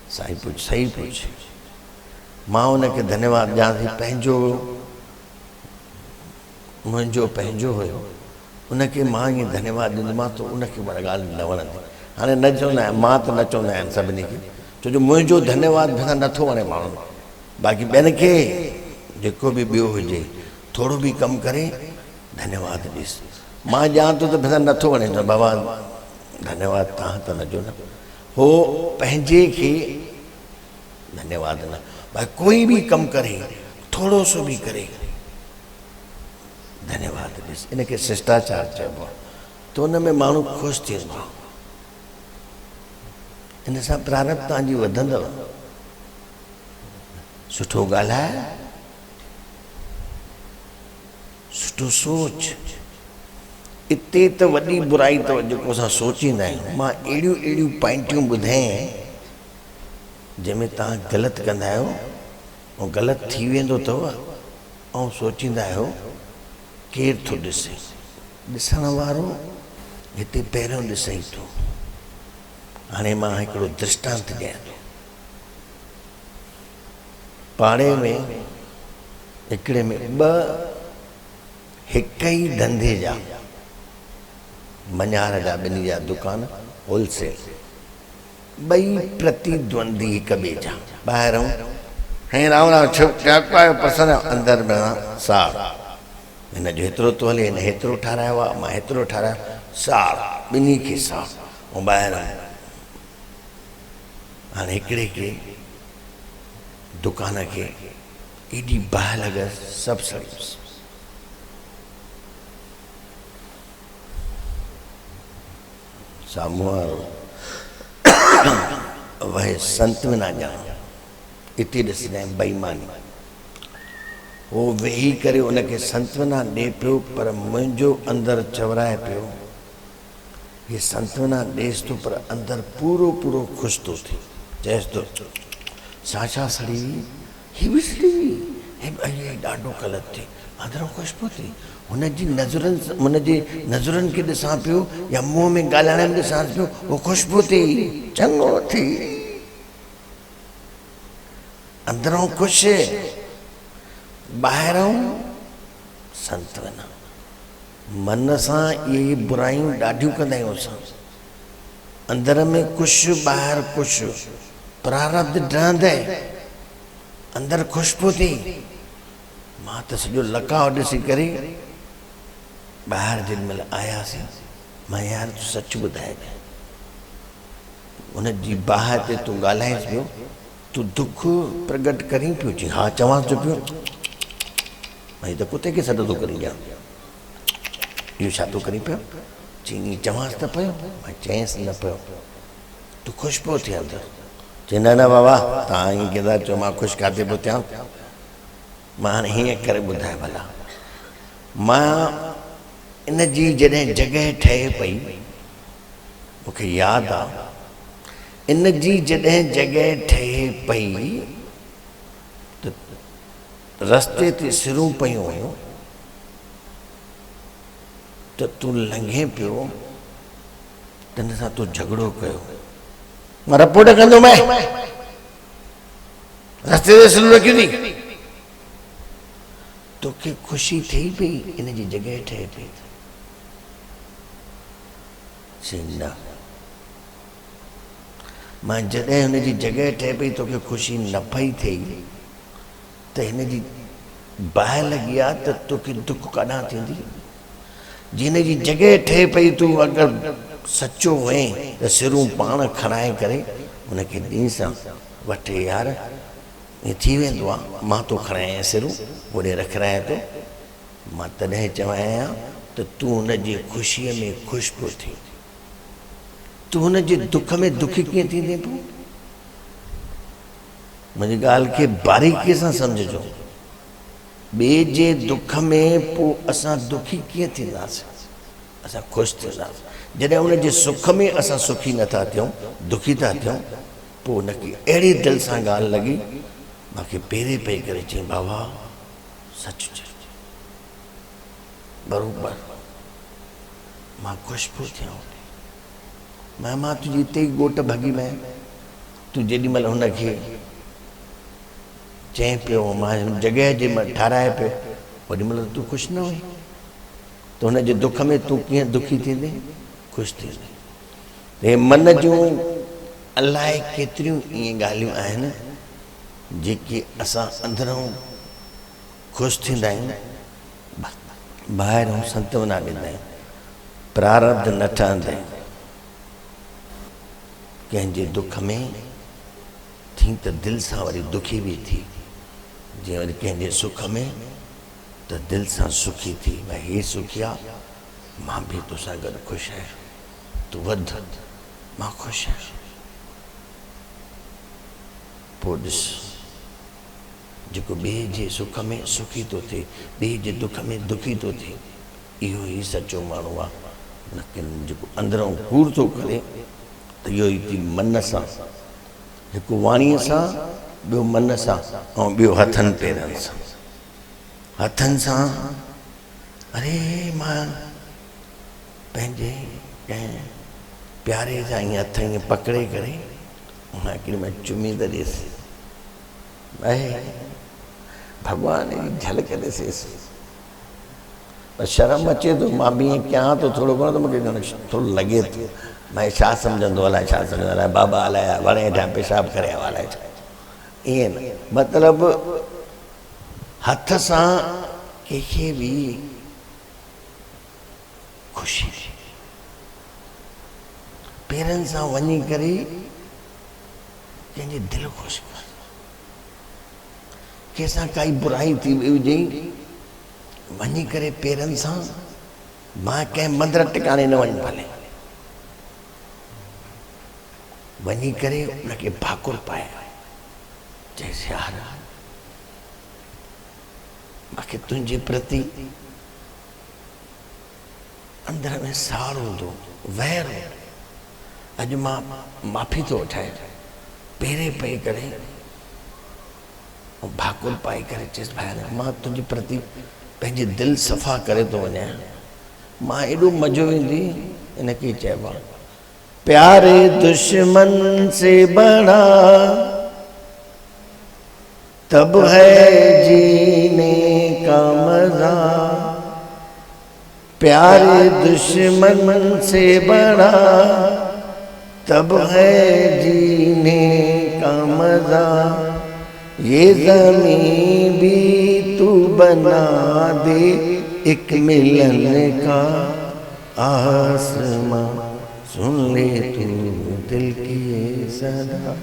Speaker 2: साईं पुछ, सही पुछ। मां उनखे धन्यवाद ॾियां थी, पंहिंजो मुंहिंजो पंहिंजो हुयो, उनखे मां ईअं धन्यवाद ॾींदोमांसि त उनखे उहा ॻाल्हि न वणंदी। हाणे न चवंदा आहिनि, मां त न चवंदा आहिनि सभिनी खे, छो जो मुंहिंजो धन्यवाद बि नथो वणे माण्हू। बाक़ी ॿियनि खे जेको बि ॿियो हुजे, थोरो बि कमु करे धन्यवाद ॾिस। मां ॼाण थो त भेण नथो वणे, त बाबा धन्यवाद तव्हां त न जो न, हो पंहिंजे खे धन्यवाद न। भाई कोई भी कम करे, थोड़ो सो भी करे, धन्यवाद ॾिस, इनखे शिष्टाचार चइबो आहे। तो उन में माण्हू ख़ुशि थींदो, इन सां प्रारब्ध तव्हांजी वधंदव। सुठो ॻाल्हाए, सुठो सोच। इते त वॾी बुराई अथव जेको असां सोचींदा आहियूं। मां अहिड़ियूं पॉइंटियूं ॿुधाईं जंहिंमें तव्हां ग़लति कंदा आहियो ऐं ग़लति थी वेंदो अथव, ऐं सोचींदा आहियो केरु थो ॾिसे। ॾिसण वारो हिते पहिरियों ॾिसई थो। हाणे मां हिकिड़ो दृष्टांत ॾियां थो। पाड़े में हिकिड़े में 2 हिक ही धंधे जा मनिहार जा ॿिन्ही जा दुकान होलसेल, ॿई प्रतिद्वंदी हिक ॿिए जा। ॿाहिरों हे राम राम छुप पसंदि अंदरि में सार, हिन जो हेतिरो तो हले, हिन हेतिरो ठारायो आहे, मां हेतिरो ठारायो, सार ॿिन्ही खे सार। ऐं ॿाहिरां हाणे हिकिड़े खे दुकान खे एॾी बाहि लॻसि, सभु सड़ियुसि। साम्हूं वारो वहे संत में ना ॼाण, इते ॾिसंदा बेईमानी। वो वेही करे उनखे संतवना ॾे पियो, पर मुंहिंजो अंदरि चवराए पियो, ये संतवना ॾेसि थो पर अंदरि पूरो पूरो ख़ुशि थो थिए। चएसि थो छा सड़ी हुई, ही बि सड़ी हुई, ॾाढो ग़लति थिए, अंदरों ख़ुशबू थी। हुनजी नज़रनि खे ॾिसां पियो या मुंहं में ॻाल्हाइण में ॾिसां पियो, वो ख़ुशबू थी, चङो थी, अंदरों ख़ुशि, ॿाहिरों संतवना। मन सां इहे बुराइयूं ॾाढियूं कंदा आहियूं असां, अंदर में कुझु ॿाहिरि कुझु, प्रारब्ध ढहंदे अंदरि ख़ुशबू थी। मां त सॼो लकाउ ॾिसी करे ॿाहिरि जेॾी महिल आयासीं, मां यार तूं सच ॿुधाए, उनजी बाहि ते तूं ॻाल्हाएसि पियो, तूं दुख प्रगट करीं पियो? जी हा चवां थो पियो। भाई त कुते खे सॾु थो करी ॼाण, इहो छा थो करी पियो? चई चवांसि त पियो, मां चयसि न पियो, तूं ख़ुशि पियो थिए अंदरि। चई न न बाबा तव्हां ईअं कंदा चओ, मां ख़ुशि काथे पियो थियां? मां हाणे हीअं करे ॿुधाए भला, मां इन जी जॾहिं जॻह ठहे पई, मूंखे यादि आहे, इन जी जॾहिं जॻह ठहे पई त रस्ते ते सिरूं पयूं हुयूं, त तूं लंघे पियो त हिन सां तूं झगड़ो कयो, मां रिपोर्ट कंदो, मैं रस्ते ते सिरूं रखियूं थी, तोखे ख़ुशी थी पई इन जी जॻह ठहे पई? न, मां जॾहिं हुन जी जॻह ठहे पई तोखे ख़ुशी न पई थिए त हिन जी बाहि लॻी आहे त तोखे दुख काॾां थींदी? जिन जी जॻह ठहे पई, तूं अगरि सचो वएं त सिरूं पाण खणाए करे उनखे ॾींहं सां वठे, यार ईअं थी वेंदो आहे, मां तो खणाए सिरूं होॾे रखाए थो, मां तॾहिं चवां आहियां त तूं हुनजी ख़ुशीअ में ख़ुशि पियो थी, तूं हुनजे दुख में दुखी कीअं थींदे पोइ? मुंहिंजी ॻाल्हि खे बारीकीअ सां सम्झजो, ॿिए जे दुख में पोइ असां दुखी कीअं थींदासीं? असां ख़ुशि थींदासीं। जॾहिं हुनजे सुख में असां सुखी नथा थियूं, दुखी था थियूं, पोइ हुनखे अहिड़ी दिलि सां ॻाल्हि लॻी, मूंखे पेरे पई करे चई बाबा सच चए, बराबरि मां ख़ुशि पियो थियां। मां तुंहिंजी हिते ई ॻोठ भॻी मैं, तूं जेॾी महिल हुनखे चए पियो, मां जॻह जे महिल ठाराए पियो, ओॾी महिल तूं ख़ुशि न हुई, त हुनजे दुख में तूं कीअं दुखी थींदे? ख़ुशि थींदे। हे मन जूं अलाए केतिरियूं ईअं ॻाल्हियूं आहिनि जेके असां अंदरों ख़ुशि थींदा आहियूं, ॿाहिरों संतवना ॾींदा आहियूं, प्रारब्ध न ठहंदा आहिनि। कंहिंजे दुख में थी त दिलि सां वरी दुखी बि थी, जीअं वरी कंहिंजे सुख में त दिलि सां सुखी थी, भई हे सुखी आहे, मां बि तोसां गॾु ख़ुशि आहियां, तूं वध, मां ख़ुशि आहियां। पोइ ॾिस, जेको ॿिए जे सुख में सुखी थो थिए, ॿिए जे दुख में दुखी थो थिए, इहो ई सचो माण्हू आहे। लेकिन जेको अंदरों कूड़ थो करे, त इहो ई थी मन सां, हिकु वाणीअ सां, ॿियो मन सां, ऐं ॿियो हथनि पेरनि सां। हथनि सां, अरे मां पंहिंजे कंहिं प्यारे सां ईअं हथ ईअं पकिड़े करे मां हिकिड़ी मां चुमी त ॾिएसि, भॻवान जी झलक ॾिसेसि, पर शर्म अचे तो मां बि ईअं कयां तो थोड़ो घणो तो मूंखे थोड़ो लॻे थो मैं छा सम्झंदो अलाए छा सम्झंदो अलाए बाबा अलाए वणे हेठां पेशाब करे अलाए छा ईअं न मतिलबु हथ सां कंहिंखे बि ख़ुशी पेरनि सां वञी करे कंहिंजे दिलि ख़ुशि कर कंहिंसां काई बुराई थी वई हुजे वञी करे पेरनि सां मां कंहिं मंदर टिकाणे न वञ भले वञी करे उनखे भाकुर पाए चइसि यार मूंखे तुंहिंजे प्रति अंदर में साड़ हूंदो वैर अॼु मां माफ़ी थो वठाए पेरे पई करे ऐं भाकुर पाई करे चइसि भाई मां तुंहिंजे प्रति पंहिंजी दिलि सफ़ा करे थो वञा मां एॾो मज़ो ईंदी इनखे चइबो आहे प्यारे दुश्मन से बड़ा तब है जीने का मजा प्यारे दुश्मन से बड़ा तब है जीने का मजा ये ज़मीं भी तू बना दे एक मिलन का आसमां सुन ले तू दिल की सदा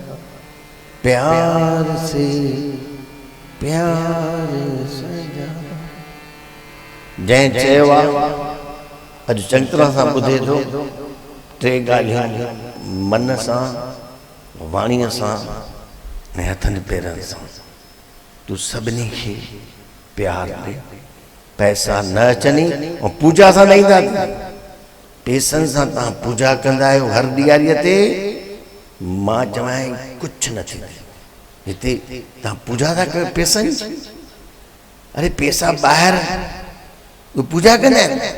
Speaker 2: प्यार से प्यार सजा जंहिं चयो आहे अॼु चङी तरह सां ॿुधे थो टे ॻाल्हियूं मन सां वाणीअ सां ऐं हथनि पेरनि सां तूं सभिनी खे प्यार ॾे पैसा न अचनि ऐं पूजा सां न ईंदा पैसनि सां तव्हां पूजा कंदा आहियो हर ॾियारीअ ते मां चवां कुझु न थींदो हिते तव्हां पूजा था कयो पैसनि जी अरे पैसा ॿाहिरि उहे पूजा कंदा आहिनि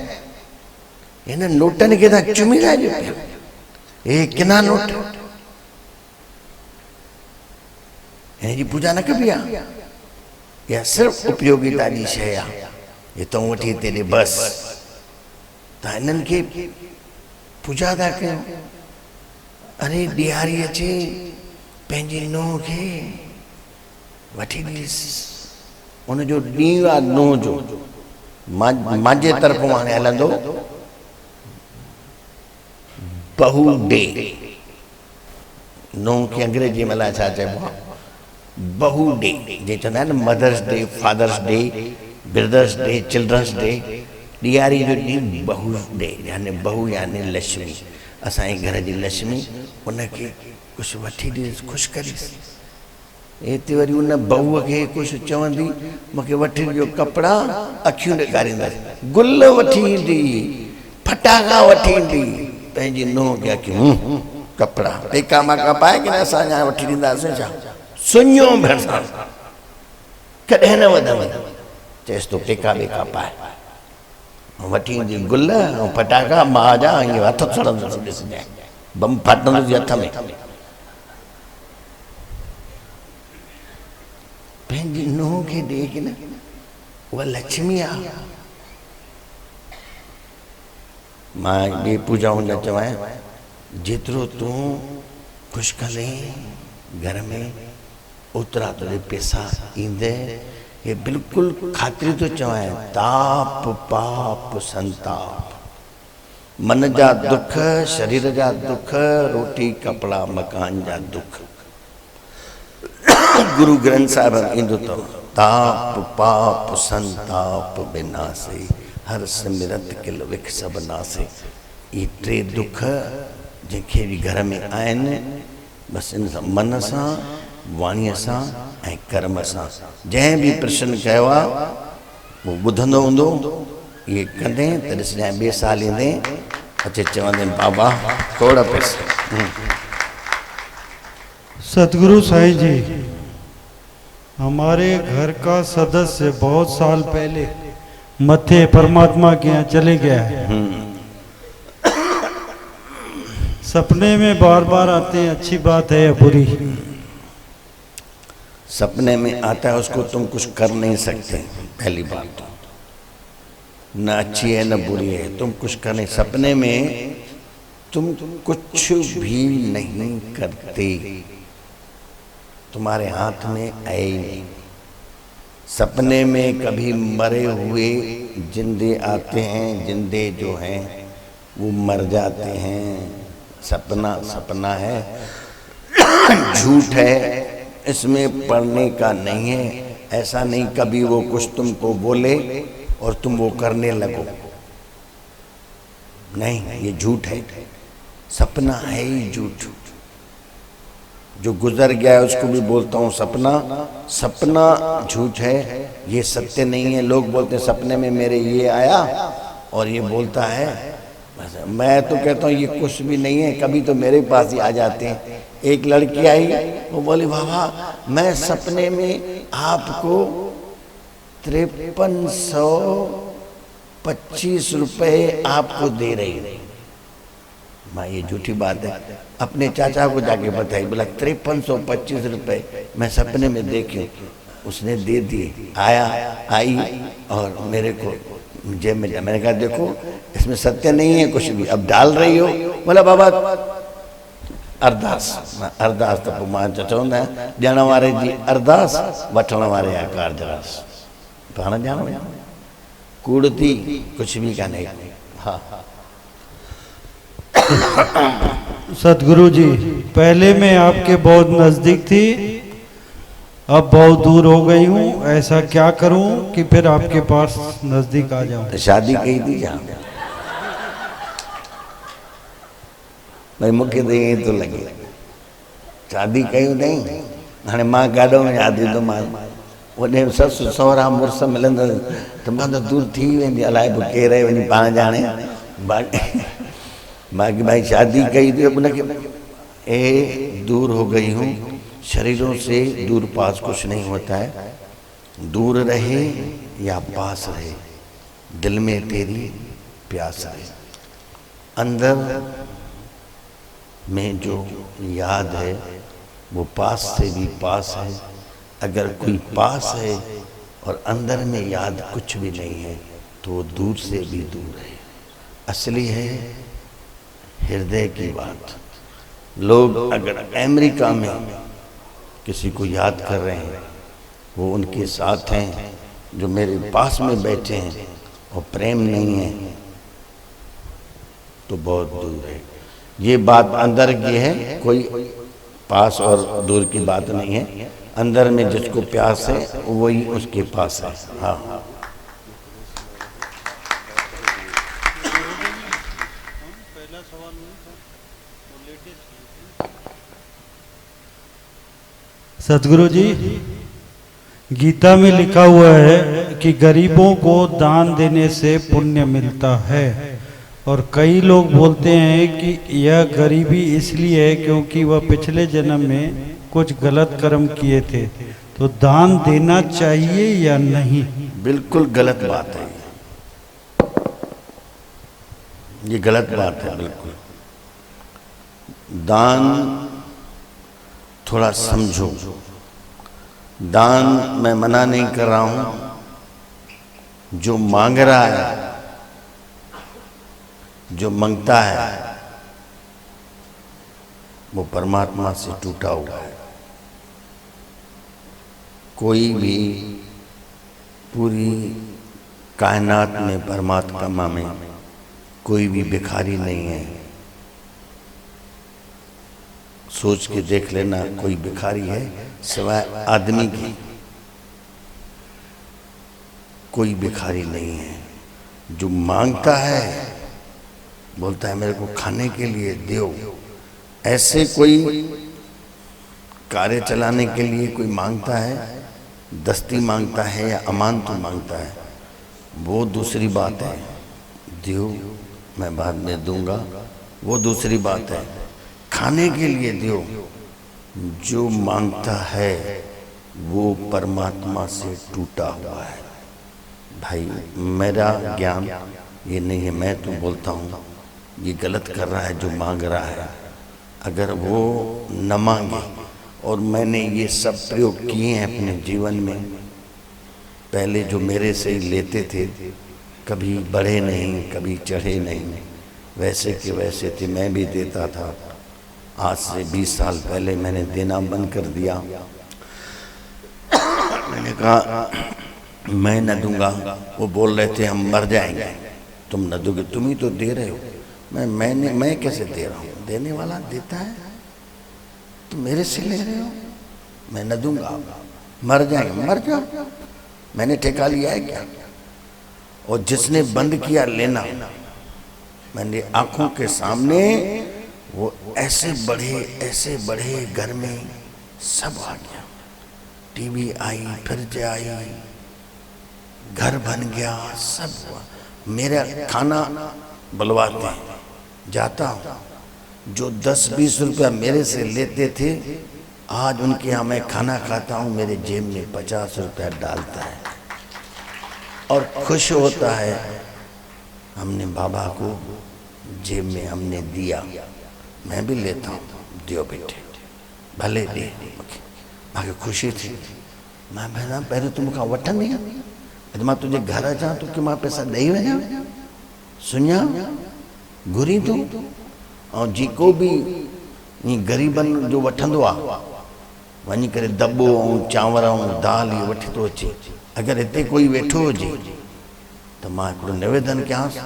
Speaker 2: हिन नोटनि खे तव्हां चुमी था ॾियो पिया हे किना नोट हिन जी पूजा न कबी आहे इहा सिर्फ़ु उपयोगिता जी शइ आहे हितां वठी हिते ॾे बसि तव्हां हिननि खे पूजा था कयो अरे ॾियारी अचे पंहिंजी नुंहुं खे वठी ॾिस उनजो ॾींहुं आहे नुंहुं जो मुंहिंजे तरफ़ां हाणे हलंदो बहू डे नुंहुं खे अंग्रेजी में अलाए छा चइबो आहे बहू डे जे चवंदा आहिनि mother's day father's day brother's day children's day ॾियारी जो ॾींहुं बहू डे यानी बहू यानी लक्ष्मी असांजे घर जी लक्ष्मी उनखे कुझु वठी ॾिस ख़ुशि करीस हिते वरी उन बहूअ खे कुझु चवंदी मूंखे वठी ॾियो कपिड़ा अखियूं ॾेखारींदसि गुल वठी ईंदी फटाका वठी ईंदी पंहिंजी नुंहुं खे अखियूं कपिड़ा पेका माका पाए की न असां अञा वठी ॾींदासीं छा सुञो भरिसां कॾहिं न वधंदी चएसि तो पेका बेका पाए वठी ईंदी गुल ऐं फटाका मां जा ईअं हथ सड़ंदुसि ॾिसजांइ बम फाटंदुसि हथ में पंहिंजी नुंहुं खे ॾे की न उहा लक्ष्मी आहे मां ॿी पूजाऊं न चवां जेतिरो तूं ख़ुशि कंदे घर में ओतिरा तुंहिंजे पैसा ईंदे ये बिल्कुलु ख़ातिरी थो चवां ताप पाप संताप मन जा दुख शरीर जा दुख रोटी कपिड़ा मकान जा दुख गुरु ग्रंथ साहिब ईंदो अथव ताप पाप संताप बिनासे हर सिमरत किल विख सब नासे ये टे दुख जंहिंखे बि घर में आहिनि बसि इन सां मन सां वाणीअ सां ऐं कर्म सां जंहिं बि प्रश्न कयो आहे उहो ॿुधंदो हूंदो इहे कंदे त ॾिसजांइ ॿिए साल ईंदे अचे चवंदे बाबा खोड़ पैसा
Speaker 1: सतगुरु साईं जी हमारे घर का सदस्य बहुत साल पहले मथे परमात्मा के यहाँ चले गया है सपने में बार बार आते हैं अच्छी बात है या बुरी
Speaker 2: सपने में आता है उसको तुम कुछ कर नहीं सकते पहली बात तो न अच्छी है न बुरी है, तुम कुछ करने, सपने में तुम कुछ भी नहीं करते, तुम्हारे हाथ में है ही नहीं। सपने में कभी मरे हुए जिंदे आते हैं, जिंदे जो हैं वो मर जाते हैं। सपना सपना है, झूठ है, इसमें पढ़ने का नहीं है। ऐसा नहीं कभी वो कुछ तुमको बोले और तुम वो करने लगो, नहीं, ये झूठ है। सपना है ही झूठ। जो गुजर गया है उसको भी बोलता हूँ सपना, सपना झूठ है, ये सत्य नहीं है। लोग बोलते हैं सपने में मेरे ये आया और ये बोलता है, मैं तो कहता हूँ ये कुछ भी नहीं है। कभी तो मेरे पास ही आ जाते हैं। एक लड़की आई, वो बोली बाबा मैं सपने में आपको 5325 रुपये आपको दे रही हूँ। माँ ये झूठी बात है। अपने चाचा को जाके बताई, बोला 5325 रुपये मैं सपने में देखी, उसने दे दिए। आई और मेरे को जेब में, मैंने कहा देखो इसमें सत्य नहीं है कुछ भी, अब डाल रही हो। बोला बाबा अरदास तो मां चवंदा ॼण वारे जी अरदास, वठण वारे जा कारजरास। पाण ॼाणो कूड़ थी कुछ भी कान्हे। हाँ
Speaker 1: सतगुरु जी, पहले मैं आपके बहुत नजदीक थी, अब बहुत दूर हो गई हूँ। ऐसा क्या करूँ कि फिर आपके पास नजदीक आ जाऊँ?
Speaker 2: तो शादी कही थी जहाँ भाई मूंखे तो ईअं थो लॻे शादी कयूं अथई। हाणे मां गाॾो में यादि ईंदो मां वॾे ससु सहुरा मुड़ुस मिलंदा त मां त दूर थी वेंदी, अलाए पोइ केरु आहे वञी पाण ॼाणे। बाक़ी भाई शादी कई थी उनखे ए दूर हो गई हूँ, शरीरों से दूर पास कुछ नहीं होता है। दूर रहे या पास रहे, दिल में तेरी प्यास रहे। अंदर में जो याद है वो पास से भी पास है। अगर कोई पास है और अंदर में याद कुछ भी नहीं है तो वो दूर से भी दूर है। असली है हृदय की बात। लोग अगर अमेरिका में किसी को याद कर रहे हैं, वो उनके साथ हैं जो मेरे पास में बैठे हैं, और प्रेम नहीं है तो बहुत दूर है। ये बात अंदर की है, कोई पास और दूर की बात नहीं है। अंदर में जिसको प्यास है वही उसके पास है। हाँ
Speaker 1: सतगुरु जी, गीता में लिखा हुआ है कि गरीबों को दान देने से पुण्य मिलता है, और कई लोग बोलते हैं कि यह गरीबी इसलिए है क्योंकि वह पिछले जन्म में कुछ गलत कर्म किए थे। तो दान देना चाहिए या नहीं?
Speaker 2: बिल्कुल गलत बात है, ये गलत बात है बिल्कुल। दान थोड़ा समझो। दान मैं मना नहीं कर रहा हूं, जो मांग रहा है, जो मांगता है वो परमात्मा से टूटा हुआ है। कोई भी पूरी कायनात में परमात्मा में कोई भी भिखारी नहीं है। सोच के देख लेना, कोई भिखारी है सिवाय आदमी की? कोई भिखारी नहीं है। जो मांगता है, बोलता है मेरे को खाने के लिए दो, ऐसे कोई कार्य चलाने के लिए कोई मांगता है, दस्ती मांगता है या अमानत मांगता है, वो दूसरी बात है। दो मैं बाद में दूंगा, वो दूसरी बात है। खाने के लिए दो, जो मांगता है वो परमात्मा से टूटा हुआ है। भाई मेरा ज्ञान ये नहीं है, मैं तो बोलता हूँ ये गलत कर रहा है जो मांग रहा है। अगर वो न मांगे, और मैंने ये सब प्रयोग किए हैं अपने जीवन में। पहले जो मेरे से लेते थे कभी बढ़े नहीं, कभी चढ़े नहीं, वैसे के वैसे थे। मैं भी देता था। आज से 20 साल पहले मैंने देना बंद कर दिया। मैंने कहा मैं न दूंगा। वो बोल रहे थे हम मर जाएंगे, तुम न दोगे, तुम ही तो दे रहे हो। मैं कैसे दे रहा हूँ? देने वाला देता है, तुम मेरे से ले रहे हो। मैं न दूंगा, मर जाएंगे, मर जाओ, मैंने ठेका लिया है क्या? और जिसने बंद किया लेना, मैंने आंखों के सामने वो ऐसे बढ़े घर में सब आ गया। टीवी आई, फ्रिज आई, घर बन गया, सब हुआ। मेरा खाना बुलवाते हैं, जाता हूँ, जो 10-20 रुपया मेरे से लेते थे, आज उनके यहाँ मैं खाना खाता हूँ, मेरे जेब में 50 रुपया डालता है और खुश होता है। हमने बाबा को जेब में हमने दिया। मैं भी लेता हूँ, दियो बेटे, भले दे, मूंखे खुशी थी। मैं भेणा पहिरियों तूं मूंखां वठंदी, अॼु मां तुंहिंजे घर अचां तोखे मां पैसा ॾेई वञां, सुञा घुरी तूं। ऐं जेको बि ईअं ग़रीबनि जो वठंदो आहे, वञी करे दॿो ऐं चांवर ऐं दाल इहो वठी थो अचे। अगरि हिते कोई वेठो हुजे त मां हिकिड़ो निवेदन कयांसि,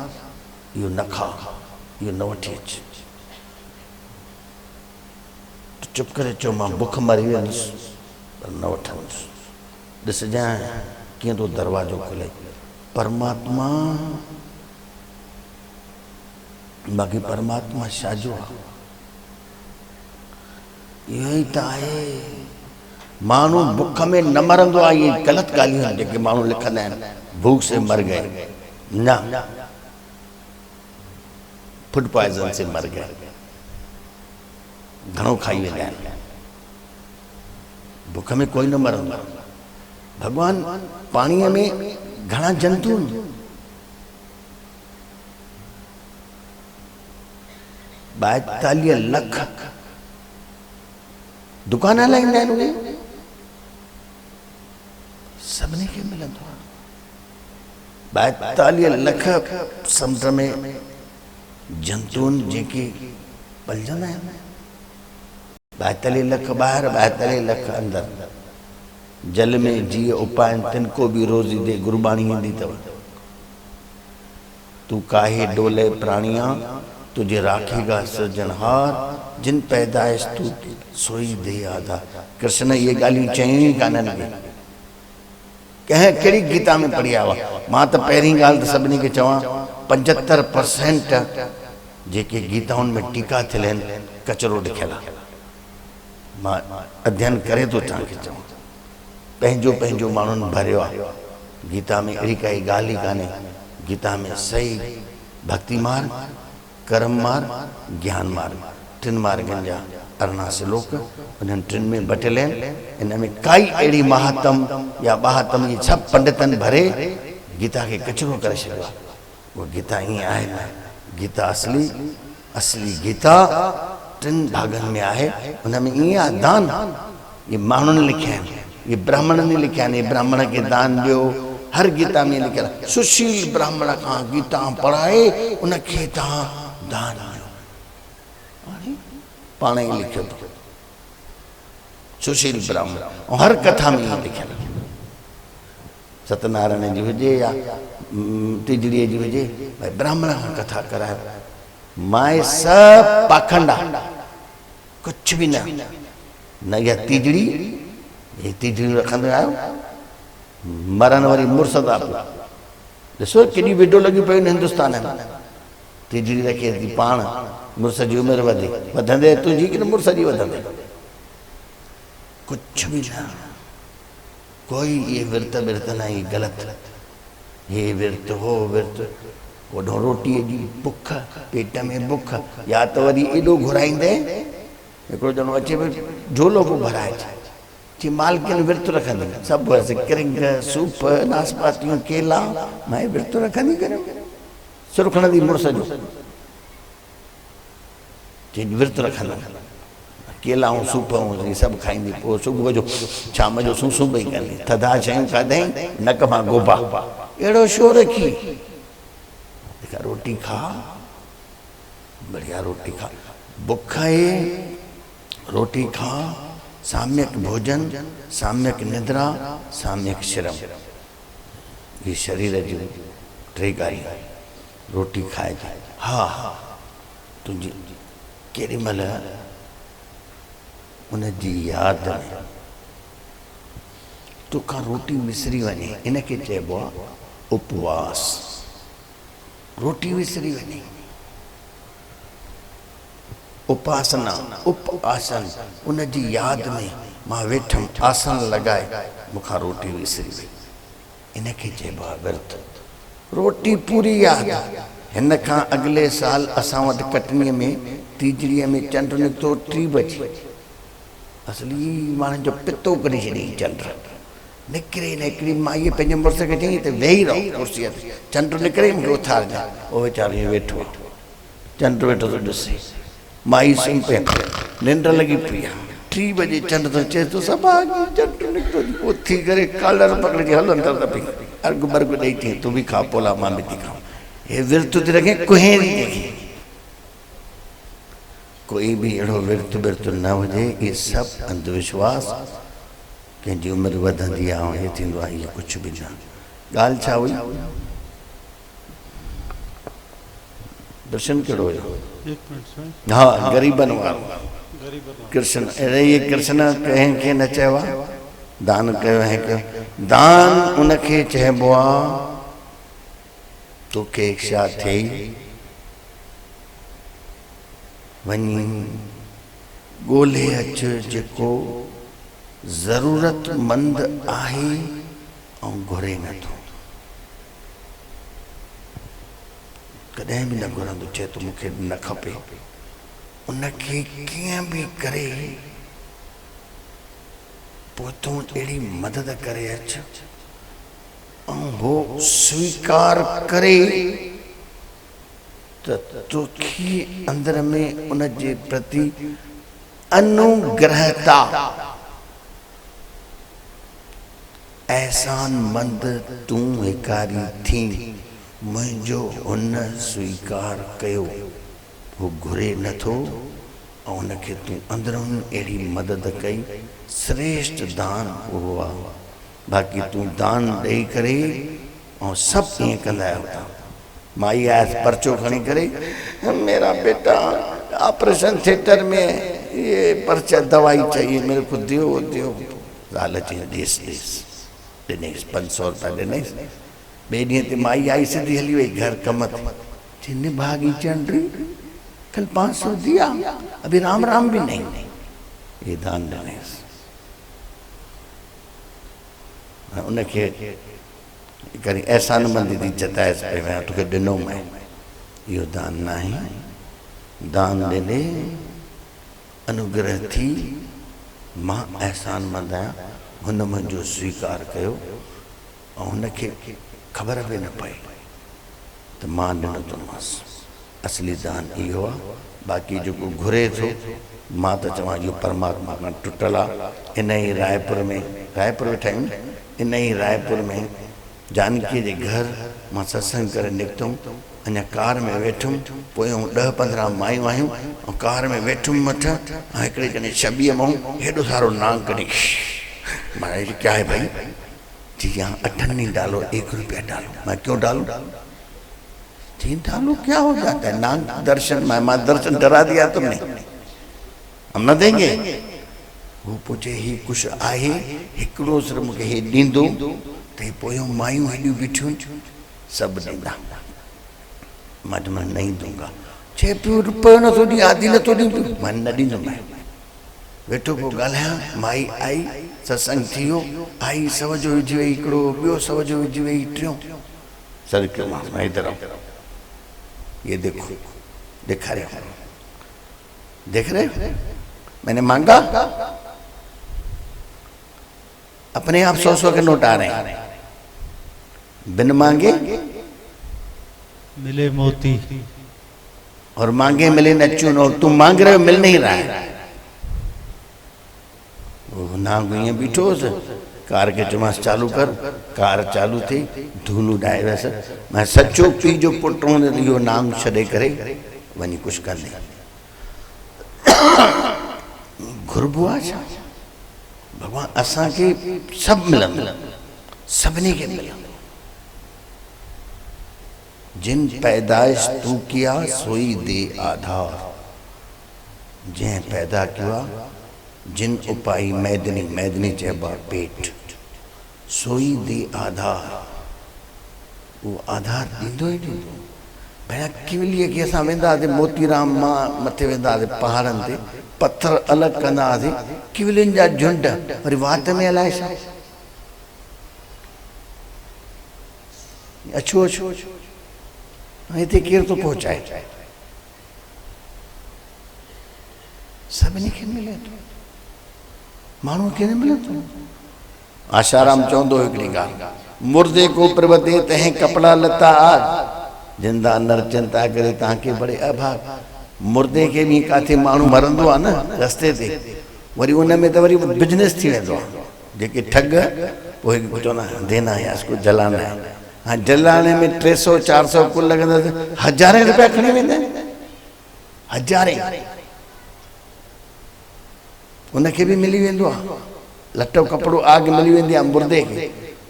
Speaker 2: इहो न खा, इहो न वठी अच। चुप करे चओ मां बुख मरी वेंदुसि पर न वठंदुसि। ॾिसजांइ कीअं तो दरवाज़ो खुले। परमात्मा, बाक़ी परमात्मा छाजो आहे? इहो ई त आहे। माण्हू बुख में न मरंदो आहे, इहे ग़लति ॻाल्हियूं आहिनि जेके माण्हू लिखंदा आहिनि, भूख से मर गए। न, फूड पॉइजन से मर गए, घणो खाई वेंदा आहिनि। बुख में कोई न मरंदो। भगवान पाणीअ में घणा जंतु आहिनि। 42 लख दुकान हलाईंदा आहिनि उहे, सभिनी खे मिलंदो आहे। 42 लख समुंड में जंतु जेके पलजंदा आहिनि। 42 लख ॿाहिरि, 42 लख अंदरि। जल में जीअ उपायन तिनको भी रोज़ी दे, गुरबाणी ईंदी अथव। तू काहे डोले प्राणिया, तुझे राखेगा सृजनहार, जिन पैदाइश तू सोई दे आधा। कृष्ण ये ॻाल्हियूं चयूं कान्हनि के, कंहिं कहिड़ी गीता में पढ़ी आवा। मां त पहिरीं ॻाल्हि त सभिनी खे चवां, 75% जेके गीताउनि में टीका थियल आहिनि कचरो लिखियल आहे। मां अध्ययन करे थो तव्हांखे चवां, पंहिंजो पंहिंजो माण्हुनि भरियो आहे। गीता में अहिड़ी काई ॻाल्हि ई कान्हे। गीता में सही भक्ति मार्ग, कर्म मार्ग, ज्ञान मार्ग, 3 मार्गनि जा 18 श्लोक उन्हनि 3 में बटियल आहिनि। इन में काई अहिड़ी महात्म या ॿाहत्म इहे सभु पंडितनि भरे गीता खे कचरो करे छॾियो आहे। उहा गीता ईअं आहे न। गीता असली गीता 3 भागनि में आहे। उन में ईअं आहे दान, ये माण्हुनि लिखिया आहिनि, ये ब्राह्मणनि लिखिया आहिनि। ब्राह्मण खे दान ॾियो, हर गीता में लिखियल आहे। सुशील ब्राह्मण खां गीता पढ़ाए उनखे तव्हां दान ॾियो, पाण ई लिखियो अथव सुशील ब्राह्मण। ऐं हर कथा में ईअं लिखियल आहे। सत्यनारायण जी हुजे या तीजड़ीअ जी हुजे, भई ब्राह्मण खां कथा करायो। माए सब पाखंड आहे, कुझु बि न इहा तीजड़ी, ये तीजड़ी रखंदो आहियो, मरण वरी मुर्सदा पियो। ॾिसो केॾी विडो लॻी पियो हिंदुस्तान में। तीजड़ी रखे थी पाण, मुर्स जी उमिरि वधे, वधंदे तुंहिंजी की न मुर्स जी वधंदे। कुझु बि न, कोई ये विर्त न, ये ग़लति। ये विर्त हो विर्त, ओॾो रोटीअ जी बुख, पेट में बुख, या त वरी एॾो घुराईंदे हिकिड़ो ॼणो अचे पियो झोलो को भराए थी मालकिन विर्त रखंदी, सभु क्रिंग, सूप, नाशपातियूं, केला, मां विर्त रखंदी करे सुर खणंदी मुड़ुस जो। चई विर्त रखंदा, केला ऐं सूप ऐं सभु खाईंदी। पोइ सुबुह जो शाम जो सूं पई कंदी, थधा शयूं खाधई, नक मां गोबा। अहिड़ो छो रखी? देखा रोटी खा, बढ़िया रोटी खा, बुख है रोटी खा, साम्यक भोजन, साम्यक निद्रा, साम्यक श्रम, ये शरीर जो टे ॻाल्हियूं रोटी खाए। हाँ तुझी केॾी महिल उन जी याद में तोखा रोटी विसरी वञे, इनखे चइबो आहे उपवास। रोटी विसरी वञे, उपासना, उप आसन, उन जी याद में मां वेठम आसन लगाए, मूंखां रोटी विसरी वई, इनखे चइबो आहे विर्त। रोटी पूरी याद। हिन खां अगले साल असां वटि कटनीअ में तीजड़ीअ में चंड निकितो 3 बजे, असली माण्हुनि जो पितो करे छॾियईं। चंड निकिरे न हिकिड़ी माईअ पंहिंजे मुड़ुस खे चयईं त वेही रहो कुर्सीअ ते, चंड निकिरे मूंखे उथारिजां। उहो वीचारो ईअं वेठो, चंड वेठो थो ॾिसे, माई सुम्ही पई, निंड लॻी पई आहे। 3 बजे चंड थो चए थो सभा चंड निकितो, उथी करे कॉलर पकड़जी हल अंदरि त पई, अर्ग बर्ग ॾेई थी, तूं बि खा पोला मां बि थी खाऊं। हे विर्त थी रखे कुहेरी जेकी, कोई भी अड़ो विर्त विर्त न हुजे, ये सब अंधविश्वास। कंहिंजी उम्र वधंदी आहे, हे थींदो आहे, ये कुछ भी न। ॻाल्हि छा हुई? दर्शन कहिड़ो हुयो? हाँ, ग़रीबनि वारो कृष्ण। अरे ये कृष्ण कंहिंखे न चयो आहे दान कयो है कयो। दान उनखे चइबो आहे तोखे इच्छा थिए वञी ॻोल्हे अच जेको ज़रूरतमंद आहे ऐं घुरे नथो। कॾहिं बि न घुरंदो, चए तो मूंखे न खपे, उनखे कीअं बि करे पोइ तूं अहिड़ी मदद करे अच ऐं हो स्वीकार करे त तोखे अंदर में उन जे प्रति अनुग्रहता, एहसान मंद तूं हिकारी थी। मुंहिंजो हुन स्वीकार कयो, वो घुरे नथो ऐं उनखे तूं अंदरूं अहिड़ी मदद कई। श्रेष्ठ दान उहो आहे। बाक़ी तूं दान ॾेई करे ऐं सभु ईअं कंदा आहियो। माई आयसि पर्चो खणी करे, मेरा बेटा ऑपरेशन थिएटर में, ये पर्चा दवाई चाहिए मेरे को, दियो दियो। लालच देस ॾिनईसि 500 रुपया ॾिनईसि। ॿिए ॾींहं ते माई आई, सिधी हली वई घर कम ते। चई भागी चंड कल 500 दिया, अभी राम राम भी नहीं, ये दान ॾिनईसि। उनखे करे एहसान मंदी थी जताएसि पई, मैं तोखे ॾिनो मैं, इहो दान न आहे। दान ॾिने अनुग्रह थी, मां एहसान मंद आहियां, हुन मुंहिंजो स्वीकार कयो ऐं हुनखे ख़बर बि न पई त मां ॾिनो थोमांसि। असली दान इहो आहे। बाक़ी जेको घुरे थो, मां त चवां इहो परमात्मा खां टुटल आहे। इन ई रायपुर में, रायपुर वेठा आहियूं, इन ई रायपुर में जानकीअ जे घर मां सत्संग करे निकितुमि, अञा कार में वेठुमि, पोयों 10-15 मायूं आहियूं ऐं कार में वेठुमि मठ, ऐं हिकिड़े ॼणे छबीअ मां हेॾो सारो नांग कढी। मां क्या है भाई? जी यहाँ 98 डालो, 1 रुपया डालो। मैं क्यों डालूं? जी डालो, क्या हो जाता है? नांग दर्शन, मैं दर्शन डरा दिया तुमने, हम न देंगे। वो पूछे ही कुछ आहे, हिकिड़ो सिर्फ़ु मूंखे हे ॾींदो त हे पोयों मायूं हेॾियूं बीठियूं सभु ॾींदा। मैं नहीं दूंगा। 6 रुपयो नथो ॾी, आधी नथो ॾी, मैं न ॾींदुमि। वेठो पोइ ॻाल्हायां, माई आई, सत्संग थी वियो, आई सव जो विझी वई, हिकिड़ो ॿियो सव जो विझी वई, टियों सर कयो मां इधर आओ, ये देखो, दिखारे, देख रहे मैंने मांगा, अपने आप 100-100 के नोट आ रहे हैं, बिन मांगे
Speaker 1: मिले मोती
Speaker 2: और मांगे मिले न चून। और तुम मांग रहे हो, मिल नहीं रहा है। वो नांग ईअं बीठोसि, कार के चुमास चालू कर, कार चालू थी, धूल उड़ाए वैसे मैं सचो पी जो पुटों ने यो नाम छड़े करे वनी कुछ कर नहीं घुरबो आशा भगवान असा के सब मिलन सबने के मिलन जिन पैदाइश तू किया सोई दे आधार जै पैदा किया जिन उपाई मैदनी मैदनी चेबा पेट सोई दे आधार वो आधार दींदो ही दींदो भेड़ा किवलीअ के असां वेंदा हुआसीं मोतीराम मां मथे वेंदा हुआसीं पहाड़नि ते पत्थर अलॻि कंदा हुआसीं किवलियुनि जा झुंड वरी वात में अलाए छा अछो अछो हिते केरु थो पहुचाए सभिनी खे मिले थो माण्हू खे न मिले थो आशाराम चवंदो हिकिड़ी ॻाल्हि मुर्दे को प्रवते तंहिं कपिड़ा लता आग जिंदा नर चिंता करे तव्हांखे बड़े अभाग मुर्दे खे बि किथे माण्हू मरंदो आहे न रस्ते ते वरी उन में त वरी बिजनेस थी वेंदो आहे जेके ठग पोइ चवंदा देना है इसको जलाना है हाँ जलाने में 300-400 कुल लॻंदा हज़ारे रुपया खणी वेंदा आहिनि हज़ारे उनखे बि मिली वेंदो आहे लटो कपिड़ो आग मिली वेंदी आहे मुर्दे खे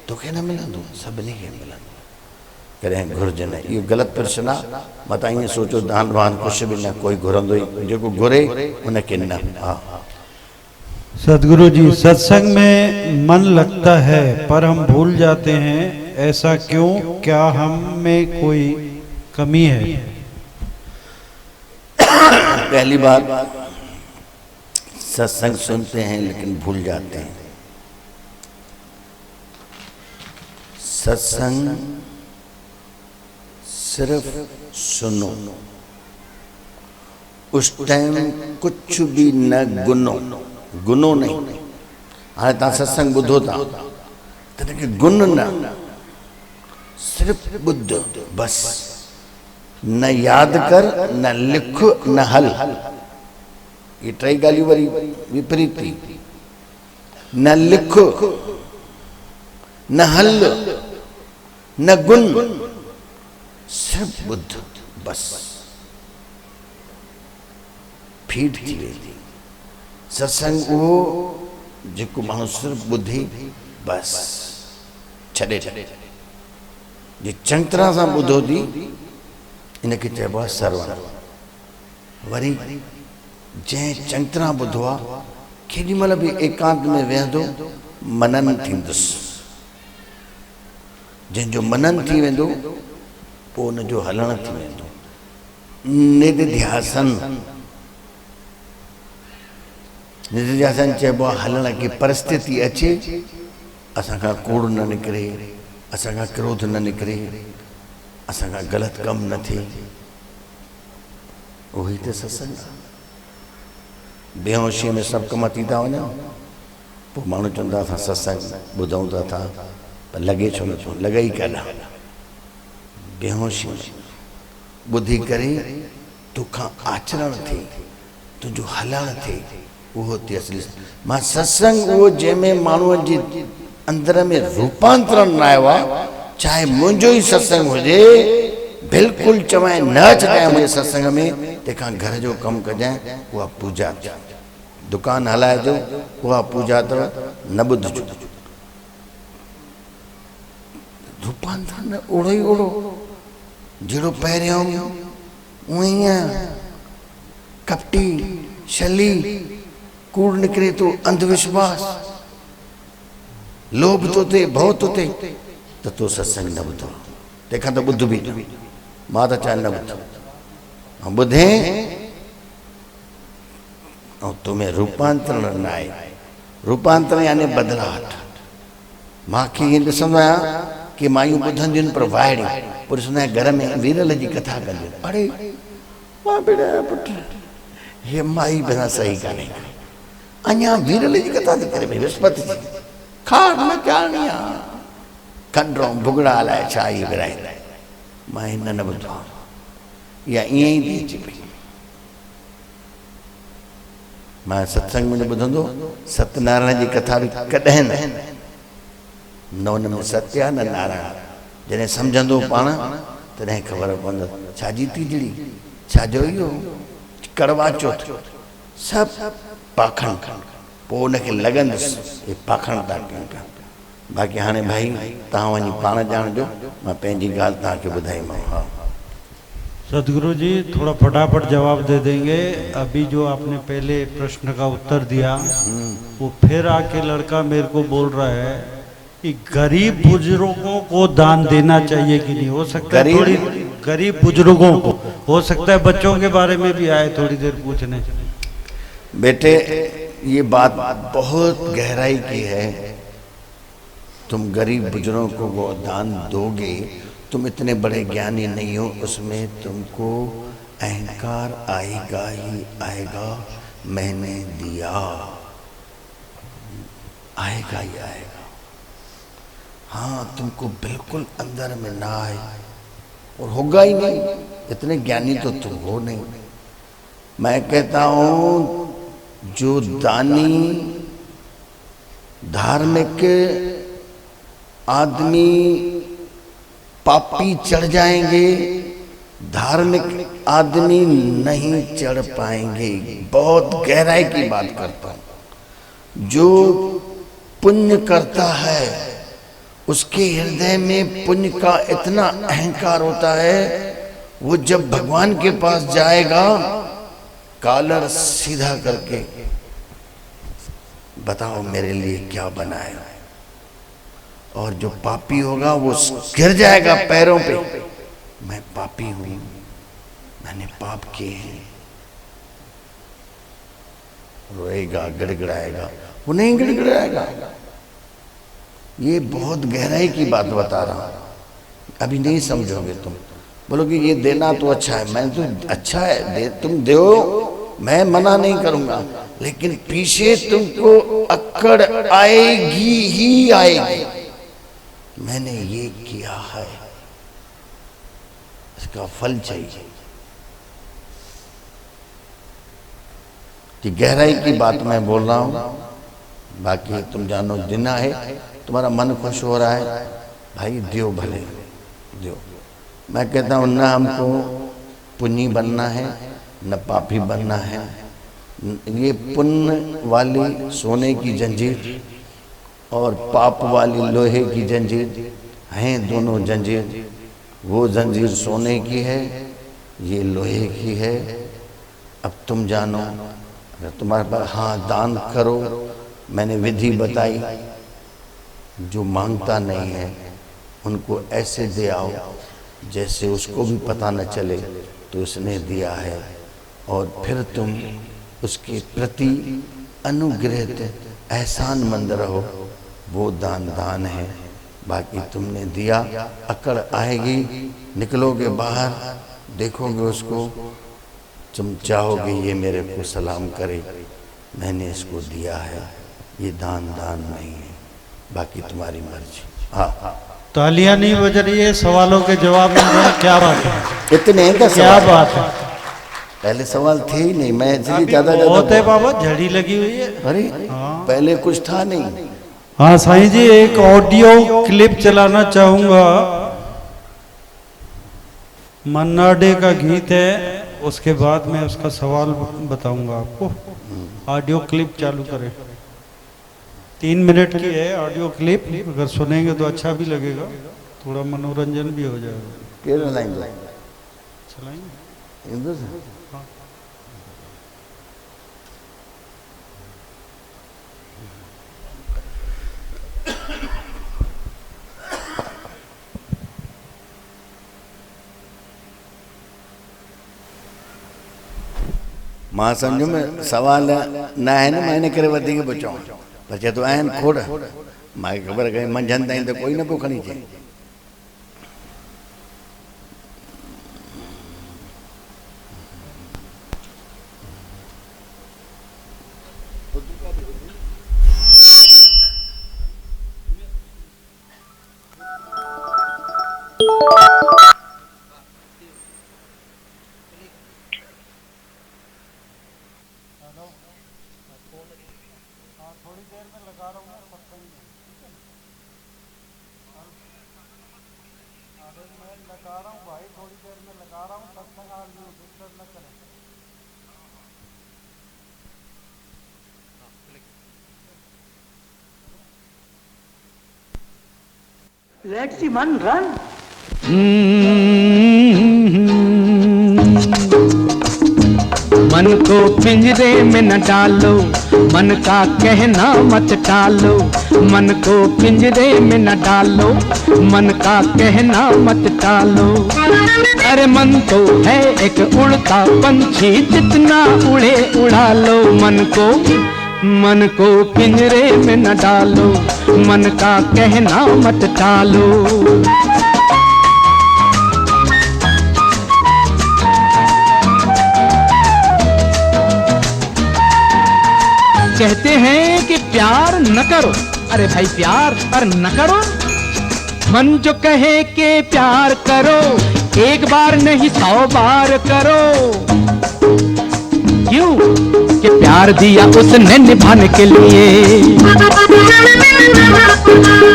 Speaker 2: तोखे न मिलंदो सभिनी खे मिलंदो कॾहिं घुरिजे न इहो ग़लति प्रश्न आहे मां त ईअं सोचो दान वान कुझु बि न कोई घुरंदो ई जेको घुरे उनखे न हा
Speaker 1: सदगुरु जी सत्संग में मन लगता है पर हम भूल जाते हैं ऐसा क्यों क्या हम में कोई कमी है
Speaker 2: पहली बार सत्संग सुनते हैं लेकिन भूल जाते हैं सत्संग सिर्फ सुनो उस टाइम कुछ भी न गुनो गुनो नहीं हाँ तव्हां सत्संग ॿुधो था तॾहिं गुन न सिर्फ ॿुध बस न याद कर न लिख न हल ये टई ॻाल्हियूं वरी विपरीत थी न लिख न हल न गुन सिर्फ ॿुध बस फीड थी वेंदी सत्संग उहो जेको माण्हू सिर्फ ॿुधी बस छॾे जे चङी तरह सां ॿुधो थी इनखे चइबो आहे सरवण वरी जंहिं चङी तरह ॿुधो आहे केॾी महिल बि एकांत में वेहंदो मनन थींदुसि जंहिंजो मनन थी वेंदो पोइ उनजो हलण थी वेंदो निधिध्यासन निधिध्यासन चइबो आहे हलण की परिस्थिति अचे असांखां कूड़ न निकिरे असांखां क्रोध न निकिरे असांखां ग़लति कमु न थिए उहो ई त सत्संग आहे बेहोशीअ में सभु कम थी था वञनि पोइ माण्हू चवंदा असां सत्संग ॿुधूं था था पर लॻे छो नथो लॻे ई काॾा बेहोशी ॿुधी करे तोखां आचरण थिए तुंहिंजो हलण थिए उहो थी असली मां सत्संग उहो जंहिंमें माण्हूअ जे अंदर में रूपांतरण न आयो आहे चाहे मुंहिंजो ई सत्संग हुजे बिल्कुलु चवां न छॾां मुंहिंजे सत्संग में तंहिंखां घर जो कमु कजांइ उहा पूजा दुकानु हलाइजो उहा पूजा अथव न ॿुधिजो रूपांतरण ओड़ो ई ओड़ो जहिड़ो पहिरियों उअं ई कपटी छली कूड़ निकिरे थो अंधविश्वास लोभ तो थे भव तो थे तो सत्संग न ॿुधो तंहिंखां त ॿुध बि मां त चाहियां न ॿुध ॿुधे ऐं तुम्हें रूपांतरण न आहे रूपांतरण यानी बदलाहट मूंखे ईअं ॾिसंदो आहियां कि मायूं ॿुधंदियूं आहिनि पर वाइड़ियूं पोइ ॾिसंदो आहियां घर में वीरल जी कथा कंदियूं अड़े मां बेटा पुटु हे माई बिना सही कान्हे अञा वीरल जी कथा थी करे भई विस्पति जी खार न करणी आहे खंडो भुगड़ा अलाए छा ई विराईंदा मां हिन न ॿुधो या ईअं ई थी अचे पई मां सत्संग में ॿुधंदो सत्यनारायण जी कथा बि कॾहिं न न उन में सत्य आहे न नारायण। जॾहिं सम्झंदो पाण तॾहिं ख़बर पवंदो छाजी तीजड़ी, छाजो इहो कड़वा चौथ, सभु पाखंड। पोइ उनखे लॻंदुसि हे पाखंड था कनि पिया। बाक़ी हाणे भाई तव्हां वञी पाण ॼाणिजो, मां पंहिंजी ॻाल्हि तव्हांखे ॿुधाईमांव। हा
Speaker 1: सदगुरु जी थोड़ा फटाफट जवाब दे देंगे। अभी जो आपने पहले प्रश्न का उत्तर दिया, वो फिर आके लड़का मेरे को बोल रहा है कि गरीब बुजुर्गों को दान देना चाहिए कि नहीं। हो सकता है थोड़ी गरीब बुजुर्गों को, हो सकता है बच्चों के बारे में भी आए थोड़ी देर पूछने।
Speaker 2: बेटे ये बात बहुत गहराई की है। तुम गरीब बुजुर्गों को वो दान दोगे, तुम इतने बड़े ज्ञानी नहीं हो, उसमें तुमको अहंकार आएगा ही आएगा। मैंने दिया, आएगा ही आएगा। हाँ, तुमको बिल्कुल अंदर में ना आए और होगा ही नहीं, इतने ज्ञानी तो तुम हो नहीं। मैं कहता हूं जो दानी धार्मिक आदमी पापी चढ़ जाएंगे, धार्मिक आदमी नहीं चढ़ पाएंगे। बहुत गहराई की बात करता हूं। जो पुण्य करता है उसके हृदय में पुण्य का इतना अहंकार होता है, वो जब भगवान के पास जाएगा कॉलर सीधा करके बताओ मेरे लिए क्या बनाए। और जो पापी होगा वो गिर जाएगा पैरों पे, मैं पापी हूं, मैंने पाप किए हैं, रोएगा, गिड़गिड़ाएगा। वो नहीं गिड़गिड़ाएगा। ये बहुत गहराई की बात बता रहा हूं, अभी नहीं समझोगे तुम। बोलोगे ये देना तो अच्छा है, मैं तो अच्छा है तुम दो, मैं मना नहीं करूंगा, लेकिन पीछे तुमको अक्कड़ आएगी ही आएगी। मैंने ये किया है, इसका फल चाहिए। कि गहराई की बात मैं बोल रहा हूं। बाकी तुम जानो जिना है, तुम्हारा मन खुश हो रहा है भाई दियो, भले दियो। मैं कहता हूं ना हमको पुण्य बनना है न पापी बनना है। ये पुण्य वाली सोने की जंजीर और पाप वाली लोहे की जंजीर हैं, दोनों जंजीर। वो जंजीर सोने की है, ये लोहे की है। अब तुम जानो, अगर तुम्हारे पास हाँ दान करो, मैंने विधि बताई। जो मांगता नहीं है उनको ऐसे दे आओ जैसे उसको भी पता न चले तो उसने दिया है, और फिर तुम उसके प्रति अनुग्रहित एहसानमंद रहो। वो दान दान है। बाकी तुमने दिया, अकड़ आएगी, निकलोगे बाहर, देखोगे उसको, तुम चाहोगे ये मेरे को सलाम करे, मैंने इसको दिया है। ये दान दान नहीं है, बाकी तुम्हारी मर्जी। हाँ,
Speaker 1: तालियां नहीं बज रही है, सवालों के जवाब मिल रहे हैं, क्या बात है,
Speaker 2: इतने हैं क्या
Speaker 1: क्या
Speaker 2: सवाल?
Speaker 1: बात है।
Speaker 2: पहले सवाल थे ही नहीं, मैं इसलिए
Speaker 1: अभी
Speaker 2: ज्यादा
Speaker 1: बहुत है बाबा, झड़ी लगी हुई है।
Speaker 2: अरे
Speaker 1: हाँ।
Speaker 2: पहले कुछ था नहीं।
Speaker 1: हाँ साईं जी, एक ऑडियो क्लिप चलाना चाहूंगा। मन्ना डे का गीत है, उसके बाद में उसका सवाल बताऊंगा आपको। ऑडियो क्लिप चालू करें, 3 मिनट की है ऑडियो क्लिप। अगर सुनेंगे तो अच्छा भी लगेगा, थोड़ा मनोरंजन भी हो जाएगा।
Speaker 2: केरला लाइन
Speaker 1: चलाएंगे।
Speaker 2: हिंदू से?
Speaker 1: हाँ।
Speaker 2: मां सम्झो में सवाल न आहिनि, मां इन करे वधीक पियो चवां, पर चए थो आहिनि खोड़। मूंखे ख़बर आहे मंझंदि ताईं त कोई न पियो खणी अचे।
Speaker 1: थोड़ी देर में लगा रहा हूँ, लगा रहा हूँ भाई, थोड़ी देर में लगा रहा हूँ, सत्संग आज डिस्टर्ब न करें।
Speaker 3: Let the man run.
Speaker 4: मन को पिंजरे में न डालो, मन का कहना मत टालो। मन को पिंजरे में न डालो, मन का कहना मत टालो। अरे मन तो है एक उड़ता पंछी, जितना उड़े उड़ा लो। मन को पिंजरे में न डालो, मन का कहना मत टालो। कहते हैं कि प्यार न करो, अरे भाई प्यार पर न करो। मन जो कहे कि प्यार करो, एक बार नहीं 100 बार करो। क्यों? कि प्यार दिया उसने निभाने के लिए,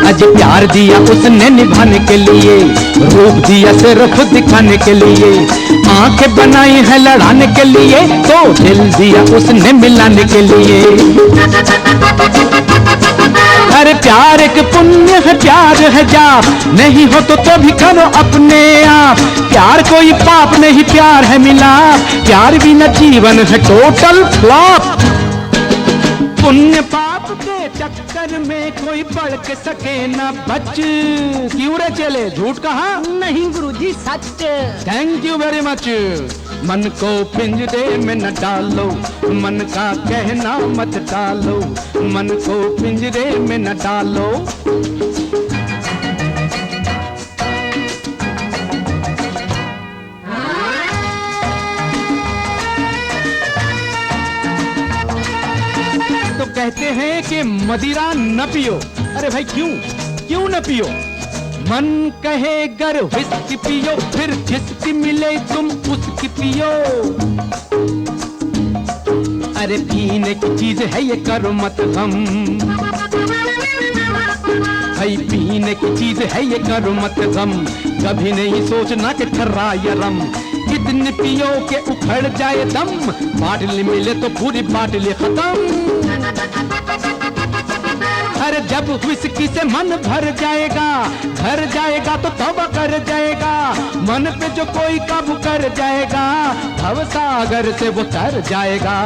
Speaker 4: आज प्यार दिया उसने निभाने के लिए। रूप दिया सिर्फ दिखाने के लिए, आंखें बनाई है लड़ाने के लिए, तो दिल दिया उसने मिलाने के लिए। अरे प्यार एक पुण्य है, प्यार है जाप, नहीं हो तो भी करो अपने आप। प्यार कोई पाप नहीं, प्यार है मिलाप, प्यार बिना जीवन है टोटल फ्लॉप। पुण्य पाप के चक्कर में कोई बढ़ के सके न बच। क्यों रे चले, झूठ कहा?
Speaker 3: नहीं गुरुजी, सच।
Speaker 4: Thank you very much. मन को पिंजरे में न डालो, मन का कहना मत टालो। मन को पिंजरे में न डालो। तो कहते हैं कि मदिरा न पियो। अरे भाई क्यों न पियो? मन कहे गर विस्की पियो, फिर जिसकी मिले तुम उसकी पियो। अरे पीने की चीज है ये, करो मत गम। भाई पीने की चीज है ये, करो मत गम। कभी नहीं सोचना कि ठर्रा या रम, कितने पियो के उखड़ जाए दम। बाटली मिले तो पूरी बाटली खत्म। अरे जब विस्की से मन भर जाएगा, भर जाएगा तो तौबा कर जाएगा। मन पे जो कोई काबू कर जाएगा, भव सागर से वो तर जाएगा।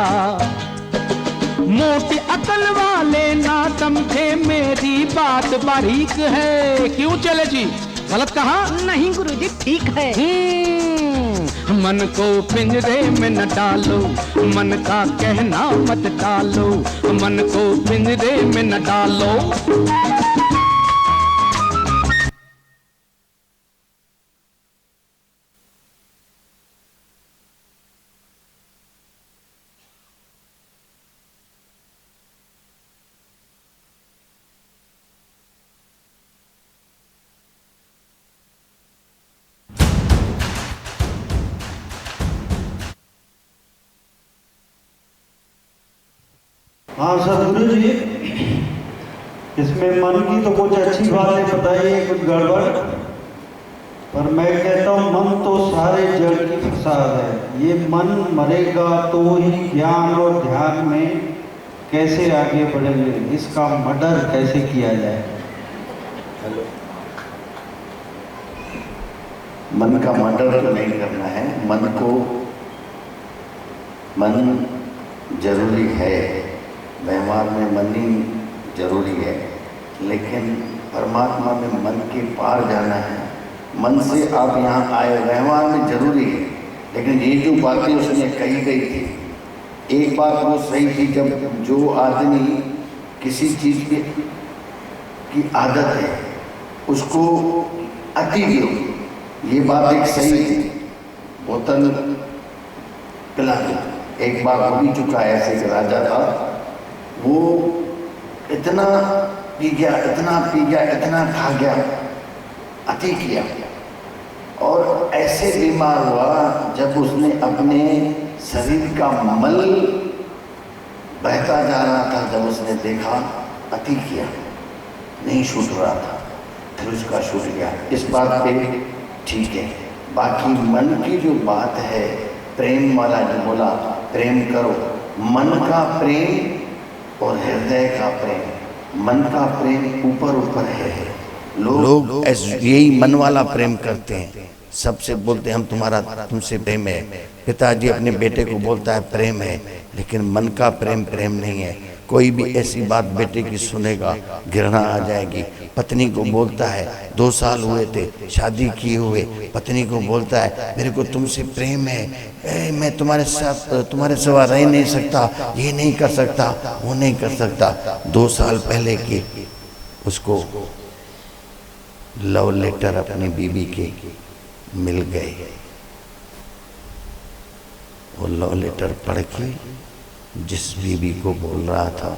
Speaker 4: मोटी अकल वाले ना समझे मेरी बात बारीक है। क्यों चले जी, गलत कहा?
Speaker 3: नहीं गुरुजी, ठीक है।
Speaker 4: मन को पिंजरे में न डालो, मन का कहना मत टालो। मन को पिंजरे में न डालो।
Speaker 1: हाँ सदगुरु जी, इसमें मन की तो कुछ अच्छी बातें बताइए, कुछ गड़बड़। पर मैं कहता हूँ मन तो सारे जड़ की फसाद है। ये मन मरेगा तो ही ज्ञान और ध्यान में कैसे आगे बढ़ेंगे, इसका मर्डर कैसे किया जाए।
Speaker 2: हेलो, मन का मर्डर तो नहीं करना है। मन जरूरी है, व्यवहार में मन ही जरूरी है, लेकिन परमात्मा में मन के पार जाना है। मन से आप यहाँ आए, व्यवहार में जरूरी है, लेकिन ये जो बातें उसने कही गई थी, एक बात वो सही थी, जब जो आदमी किसी चीज़ की आदत है उसको अति दो, ये बात एक सही थी। बोतल पिला दो, एक बार हो भी चुका है। ऐसे एक राजा था, वो इतना पी गया, इतना खा गया, अति किया, और ऐसे बीमार हुआ जब उसने अपने शरीर का मल बहता जा रहा था, जब उसने देखा अति किया, नहीं छूट रहा था, फिर उसका छूट गया। इस बात पे ठीक है। बाकी मन की जो बात है, प्रेम वाला जो बोला, प्रेम करो, मन का प्रेम और हृदय का प्रेम, मन का प्रेम ऊपर ऊपर है। लोग यही मन वाला प्रेम करते हैं, सबसे बोलते हैं हम तुम्हारा तुमसे प्रेम है। पिताजी अपने बेटे को बोलता है प्रेम है, लेकिन मन का प्रेम प्रेम नहीं है। कोई भी ऐसी बात बेटे की सुनेगा घृणा आ जाएगी। पत्नी को बोलता है 2 साल हुए थे शादी किए हुए, पत्नी को बोलता है मेरे को तुमसे प्रेम है, मैं तुम्हारे साथ तुम्हारे सिवा रह नहीं सकता, ये नहीं कर सकता, वो नहीं कर सकता। 2 साल पहले की उसको लव लेटर अपनी बीबी के मिल गए। वो लव लेटर पढ़ के जिस बीबी को बोल रहा था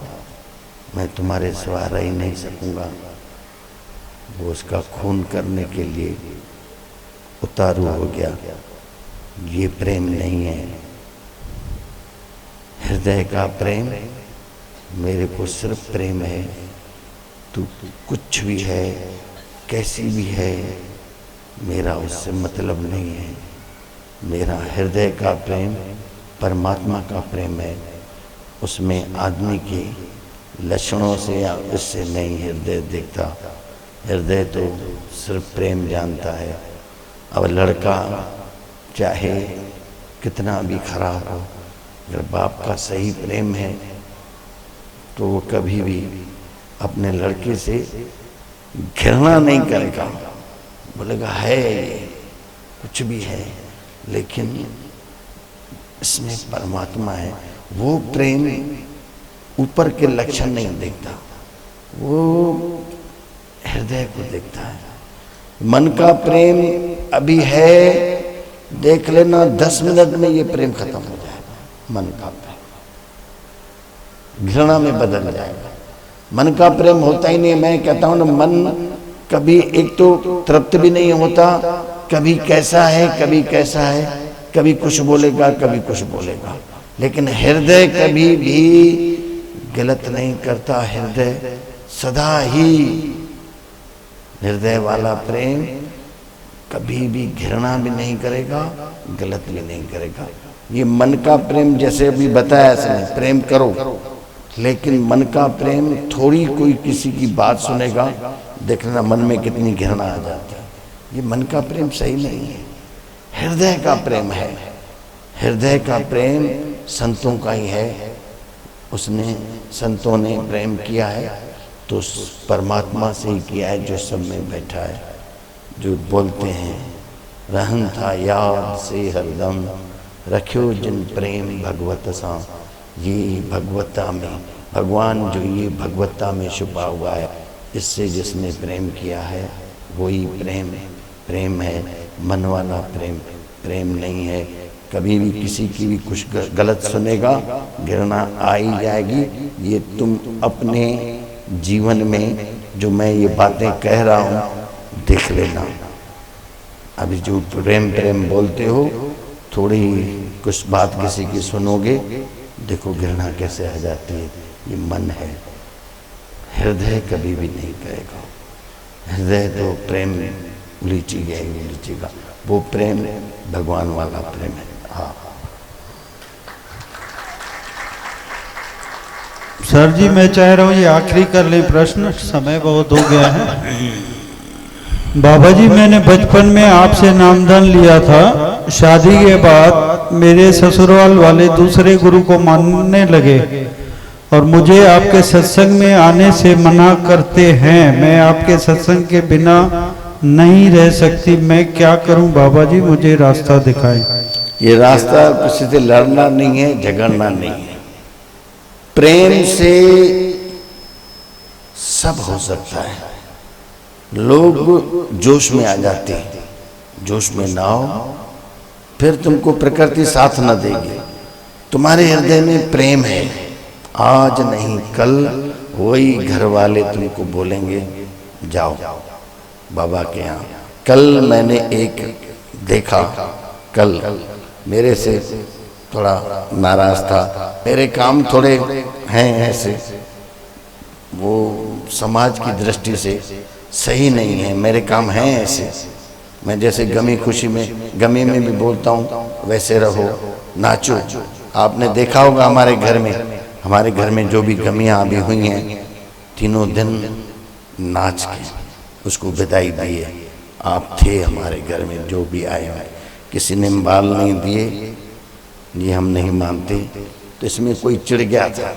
Speaker 2: मैं तुम्हारे सिवा रह नहीं सकूंगा, वो उसका खून करने के लिए उतारू हो गया। ये प्रेम नहीं है। हृदय का प्रेम, मेरे को सिर्फ प्रेम है, तू कुछ भी है कैसी भी है, मेरा उससे मतलब नहीं है। मेरा हृदय का प्रेम परमात्मा का प्रेम है, उसमें आदमी के लक्षणों से या उससे नहीं हृदय देखता। हृदय तो सिर्फ प्रेम जानता है। अब लड़का चाहे कितना भी खराब हो, अगर बाप का सही प्रेम है तो वो कभी भी अपने लड़के से घृणा नहीं करेगा, बोलेगा है ये कुछ भी है, लेकिन इसमें परमात्मा है। वो प्रेम ऊपर के लक्षण नहीं देखता, वो हृदय को देखता है। मन का प्रेम अभी है, देख लेना 10 मिनट में ये प्रेम खत्म हो जाएगा। मन का प्रेम घृणा में बदल जाएगा। मन का प्रेम होता ही नहीं। मैं कहता हूं ना, मन कभी एक तो तृप्त भी नहीं होता, कभी कैसा है कभी कैसा है, कभी कुछ बोलेगा कभी कुछ बोलेगा, लेकिन हृदय कभी भी गलत नहीं करता। हृदय सदा ही, हृदय वाला प्रेम कभी भी घृणा भी नहीं करेगा, गलत भी नहीं करेगा। ये मन का प्रेम जैसे अभी बताया इसने, प्रेम करो, लेकिन मन का प्रेम थोड़ी कोई किसी की बात सुनेगा, देखना मन में कितनी घृणा आ जाती है। ये मन का प्रेम सही नहीं है। हृदय का प्रेम है। हृदय का प्रेम संतों का ही है। उसने संतों ने प्रेम किया है तो परमात्मा से ही किया है, जो सब में बैठा है। जो बोलते हैं रहन था याद से हरदम, रखियो जिन प्रेम भगवत सा। ये भगवत्ता में, भगवान जो ये भगवत्ता में छुपा हुआ है, इससे जिसने प्रेम किया है वही प्रेम है। मन वाला प्रेम प्रेम नहीं है। कभी भी किसी की भी कुछ गलत सुनेगा, घृणा आ ही जाएगी। ये तुम अपने जीवन में जो मैं ये बातें कह रहा हूँ देख लेना। अभी जो प्रेम बोलते हो, थोड़ी कुछ बात किसी की सुनोगे, देखो घृणा कैसे आ जाती है। ये मन है। हृदय कभी भी नहीं करेगा। हृदय तो प्रेम उलीचेगा। वो प्रेम भगवान वाला प्रेम है। हाँ
Speaker 1: सर जी, मैं चाह रहा हूँ ये आखिरी कर लें प्रश्न, समय बहुत हो गया है। बाबा जी, मैंने बचपन में आपसे नामदान लिया था। शादी के बाद मेरे ससुराल वाले दूसरे गुरु को मानने लगे और मुझे आपके सत्संग में आने से मना करते हैं। मैं आपके सत्संग के बिना नहीं रह सकती। मैं क्या करूं बाबा जी, मुझे रास्ता दिखाएं।
Speaker 2: ये रास्ता किसी से लड़ना नहीं है, झगड़ना नहीं है। प्रेम से सब हो सकता है। लोग जोश में आ जाते हैं, जोश में ना हो, फिर तुमको प्रकृति साथ न देगी। तुम्हारे हृदय में प्रेम है, आज नहीं कल वही घर वाले तुमको बोलेंगे जाओ बाबा के यहाँ। कल मैंने एक देखा, कल मेरे से थोड़ा नाराज था। मेरे काम थोड़े हैं ऐसे, वो समाज की दृष्टि से सही नहीं है, मेरे काम हैं ऐसे। मैं जैसे गमी खुशी में, गमी में भी बोलता हूँ वैसे रहो, नाचो। आपने देखा होगा हमारे घर में जो भी गमियाँ अभी हुई हैं, तीनों दिन नाच के उसको विदाई दिए। आप थे हमारे घर में, जो भी आए हैं, किसी ने बाल नहीं दिए, ये हम नहीं मानते। तो इसमें कोई चिढ़ गया था।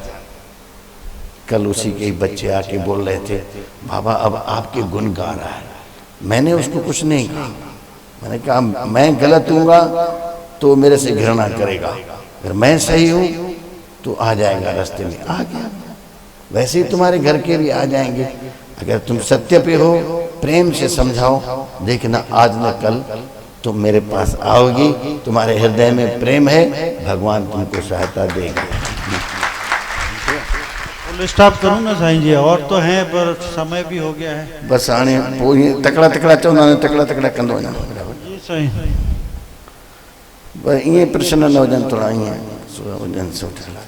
Speaker 2: कल उसी के बच्चे आके बोल रहे थे, बाबा अब आपके गुण गा रहा है। मैंने उसको कुछ नहीं कहा। मैंने कहा मैं गलत हूँगा तो मेरे से घृणा करेगा, अगर मैं सही हूँ तो आ जाएगा रास्ते में। आ गया। वैसे ही तुम्हारे घर के भी आ जाएंगे। अगर तुम सत्य पे हो, प्रेम से समझाओ, देखना आज न कल तुम मेरे पास आओगी। तुम्हारे हृदय में प्रेम है, भगवान तुमको सहायता देगा।
Speaker 1: फुल स्टॉप करूँ ना साईं जी? और तो हैं पर समय भी हो गया है।
Speaker 2: बस हाणे पोइ तकड़ा तकड़ा चवंदा आहिनि, तकड़ा तकड़ा कंदो वञा।
Speaker 1: जी साईं।
Speaker 2: पर ईअं प्रश्न न हुजनि, थोड़ा ईअं हुजनि सुठा।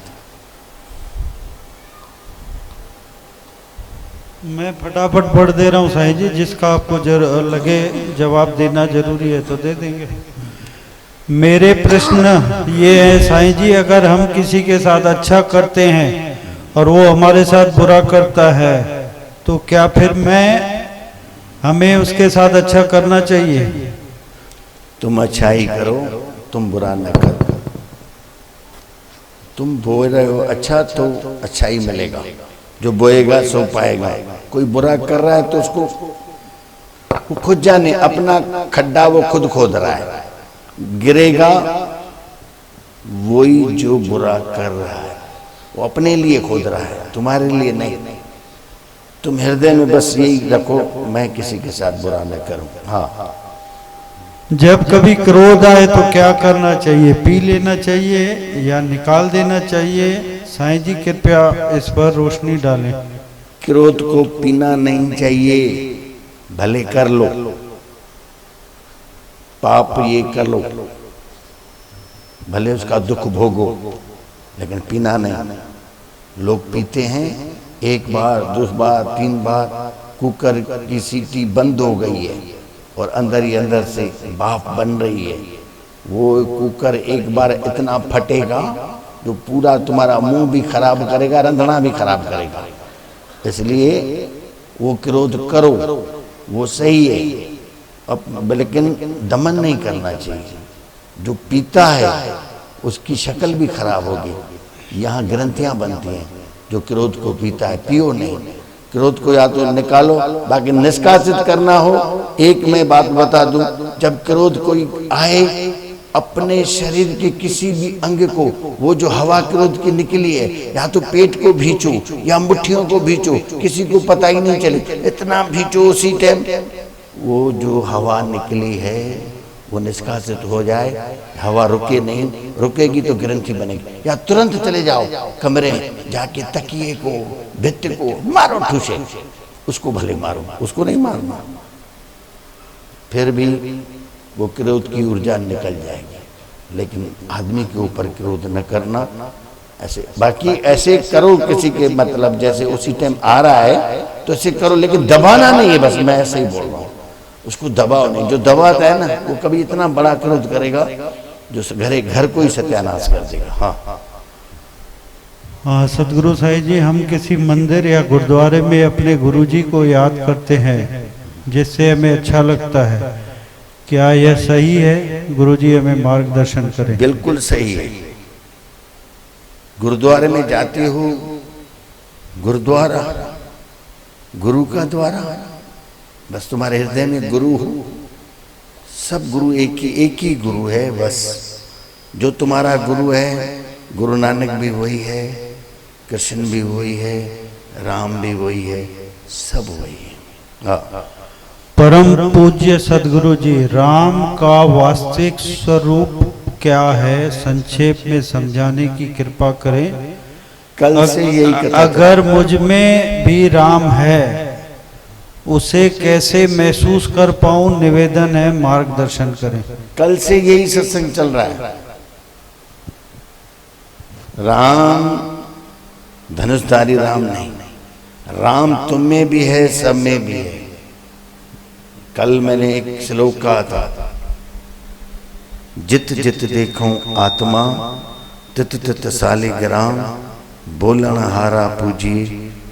Speaker 1: मैं फटाफट पढ़ दे रहा हूँ साईं जी, जिसका आपको लगे जवाब देना जरूरी है तो दे देंगे। मेरे प्रश्न ये है साईं जी, अगर हम किसी के साथ अच्छा करते हैं और वो हमारे साथ बुरा करता है तो क्या फिर हमें उसके साथ अच्छा करना चाहिए?
Speaker 2: तुम अच्छाई करो, तुम बुरा न करो। तुम बो रहे हो अच्छा तो अच्छाई मिलेगा, जो बोएगा सो पाएगा। कोई बुरा कर रहा है तो उसको खुद जाने, अपना खड्डा वो खुद खोद रहा है, गिरेगा। वही जो बुरा कर रहा है वो अपने लिए खोद रहा है, तुम्हारे लिए नहीं। तुम हृदय में बस यही रखो, मैं किसी के साथ बुरा न करूं। हाँ।
Speaker 1: जब कभी क्रोध आए तो क्या करना चाहिए? पी लेना चाहिए या निकाल देना चाहिए? साईं जी कृपया इस पर रोशनी डालें।
Speaker 2: क्रोध को पीना नहीं चाहिए, भले कर लो, पाप ये कर लो, भले उसका दुख भोगो, लेकिन पीना नहीं। लोग पीते हैं, एक बार, 2 बार, 3 बार, कुकर की सीटी बंद हो गई है और अंदर ही अंदर से भाप बन रही है। वो कुकर एक बार इतना फटेगा जो पूरा तुम्हारा मुंह भी खराब करेगा, रंधना भी खराब करेगा। इसलिए वो क्रोध करो, वो सही है, अब लेकिन दमन नहीं करना चाहिए। जो पीता है उसकी शक्ल भी खराब होगी, यहाँ ग्रंथियां बनती हैं। जो क्रोध को पीता है, पियो नहीं। क्रोध को या तो निकालो, बाकी निष्कासित करना हो। एक मैं बात बता दूं, जब क्रोध कोई आए, अपने शरीर के किसी भी अंग को, वो जो हवा क्रोध की निकली है, या तो पेट को भींचो या मुट्ठियों को भींचो, किसी को पता ही नहीं चले, इतना भींचो उसी टाइम वो जो हवा निकली है वो निष्कासित हो जाए। हवा रुके नहीं, रुकेगी तो ग्रंथि बनेगी। या तुरंत चले जाओ कमरे में, जाके तकिए को, भित्ति को मारो ठूसे, उसको भले मारो, उसको नहीं मारना, फिर भी वो क्रोध की ऊर्जा निकल जाएगी। लेकिन आदमी के ऊपर क्रोध न करना। ऐसे बाकी ऐसे करो किसी के, मतलब जैसे उसी टाइम आ रहा है तो ऐसे करो, लेकिन दबाना नहीं है। बस मैं ऐसे ही बोल रहा हूँ, उसको दबाओ नहीं। जो दबाता है ना, वो कभी इतना बड़ा क्रोध करेगा जो घर को ही सत्यानाश कर देगा। हाँ
Speaker 1: हाँ सतगुरु साईं जी, हम किसी मंदिर या गुरुद्वारे में अपने गुरुजी को याद करते हैं जिससे हमें अच्छा लगता है, क्या यह सही है? गुरुजी हमें मार्गदर्शन करें।
Speaker 2: बिल्कुल सही है। गुरुद्वारे में जाते हो, गुरुद्वारा गुरु का द्वारा, बस तुम्हारे हृदय में गुरु हो। सब गुरु एक ही गुरु है। बस जो तुम्हारा गुरु है, गुरु नानक भी वही है, कृष्ण भी वही है, राम भी वही है, सब वही है। हाँ।
Speaker 1: परम पूज्य सदगुरु जी, राम का वास्तविक स्वरूप क्या है? संक्षेप में समझाने की कृपा करें।
Speaker 2: कल से यही कथा।
Speaker 1: अगर मुझ में भी राम है, उसे कैसे महसूस कर पाऊं? निवेदन है, मार्गदर्शन करें।
Speaker 2: कल से यही सत्संग चल रहा है। राम धनुषधारी राम नहीं, राम तुम में भी है, सब में भी है। कल मैंने एक श्लोक कहा था, जित जित देखूं आत्मा तित तित सालिग्राम, बोलन हारा पूजी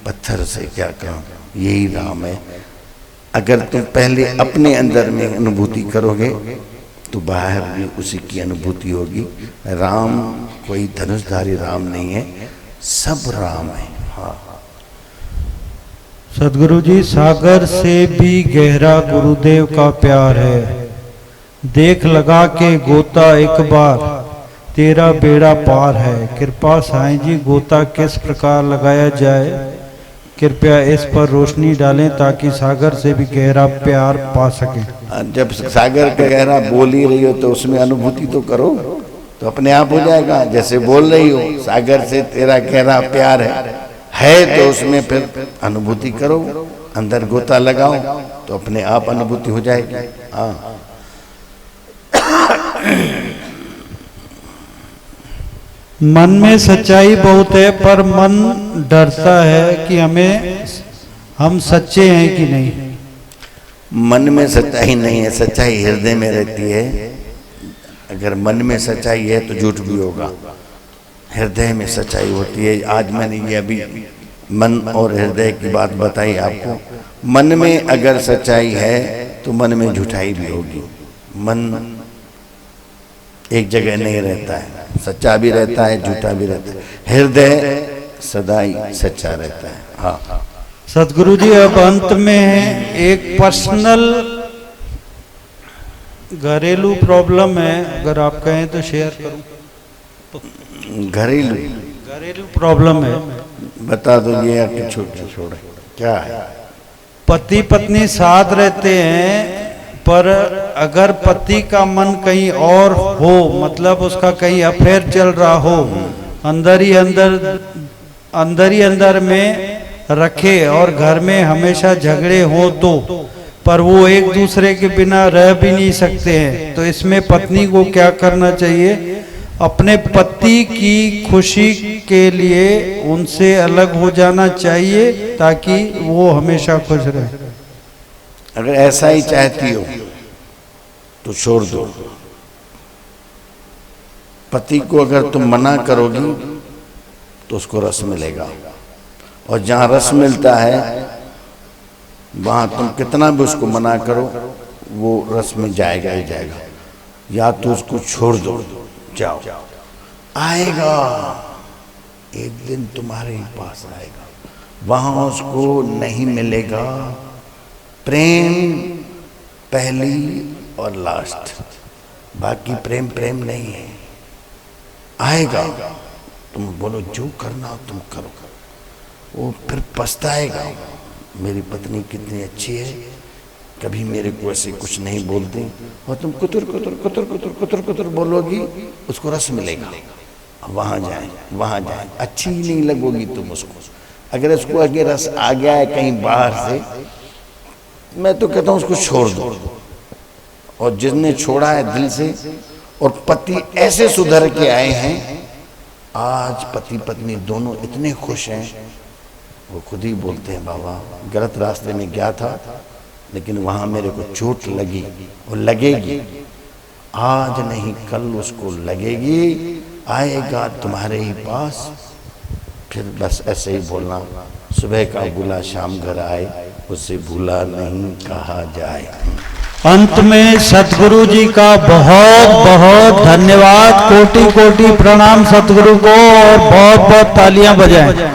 Speaker 2: पत्थर से क्या काम। यही राम है। अगर तुम पहले अपने अंदर में अनुभूति करोगे तो बाहर भी उसी की अनुभूति होगी। राम कोई धनुषधारी राम नहीं है, सब राम है। हाँ
Speaker 1: सदगुरु जी, सागर से भी गहरा गुरुदेव का प्यार है, देख लगा के गोता एक बार, तेरा बेड़ा पार है। कृपा साईं जी, गोता किस प्रकार लगाया जाए, कृपया इस पर रोशनी डालें ताकि सागर से भी गहरा प्यार पा सकें।
Speaker 2: जब सागर का गहरा बोल ही रही हो तो उसमें अनुभूति तो करो, तो अपने आप हो जाएगा। जैसे बोल रही हो सागर से तेरा गहरा प्यार है तो उसमें फिर अनुभूति करो, अंदर गोता लगाओ तो अपने आप अनुभूति हो जाएगी। हाँ
Speaker 1: मन में सच्चाई बहुत है, पर मन डरता है कि हम सच्चे हैं कि नहीं।
Speaker 2: मन में सच्चाई नहीं है, सच्चाई हृदय में रहती है। अगर मन में सच्चाई है तो झूठ भी होगा, हृदय में सच्चाई होती है। आज मैंने ये अभी मन और हृदय की बात बताई आपको। मन में अगर सच्चाई है तो मन में झूठाई भी होगी। मन एक जगह नहीं रहता है, सच्चा भी रहता है, झूठा भी रहता है। हृदय सदा ही सच्चा रहता है। हाँ
Speaker 1: सदगुरु जी, अब अंत में एक पर्सनल घरेलू प्रॉब्लम है, अगर आप कहें तो शेयर करूं।
Speaker 2: घरेलू
Speaker 1: प्रॉब्लम है,
Speaker 2: बता दो ये आपके छोड़े क्या है।
Speaker 1: पति पत्नी साथ रहते हैं, पर अगर पति का मन कहीं और हो, मतलब उसका कहीं अफेयर चल रहा हो, अंदर ही अंदर में रखे और घर में हमेशा झगड़े हो तो, पर वो एक दूसरे के बिना रह भी नहीं सकते हैं, तो इसमें पत्नी को क्या करना चाहिए? अपने पति की खुशी के लिए उनसे अलग हो जाना चाहिए ताकि वो हमेशा खुश रहे।
Speaker 2: अगर ऐसा ही चाहती हो तो छोड़ दो। पति को अगर तुम मना करोगी तो उसको रस मिलेगा, और जहां रस मिलता है वहां तुम कितना भी उसको मना करो वो रस में जाएगा ही जाएगा। या तो उसको छोड़ दो, जाओ, आएगा एक दिन तुम्हारे ही पास आएगा, वहां उसको नहीं मिलेगा प्रेम पहली और लास्ट, बाकी प्रेम प्रेम नहीं है। आएगा, तुम बोलो जो करना हो तुम करो, वो फिर पछताएगा, मेरी पत्नी कितनी अच्छी है, कभी मेरे को ऐसे कुछ नहीं बोलती, और तुम कुतर कुतर कुतर कुतर कुतर कुतर बोलोगी, उसको रस मिलेगा। वहां जाए अच्छी ही नहीं लगोगी तुम उसको। अगर उसको आगे रस आ गया है कहीं बाहर से, मैं तो कहता हूं उसको छोड़ दो। और जिसने छोड़ा है दिल से, और पति ऐसे सुधर के आए हैं, आज पति पत्नी दोनों इतने खुश हैं, वो खुद ही बोलते हैं बाबा गलत रास्ते में गया था, लेकिन वहां मेरे को चोट लगी और लगेगी, आज नहीं कल उसको लगेगी, आएगा तुम्हारे ही पास। फिर बस ऐसे ही बोलना, सुबह का बुला शाम घर आए, उससे भूला नहीं कहा जाए।
Speaker 1: अंत में सतगुरु जी का बहुत बहुत धन्यवाद, कोटि कोटि प्रणाम सतगुरु को, और बहुत बहुत तालियां बजाएं।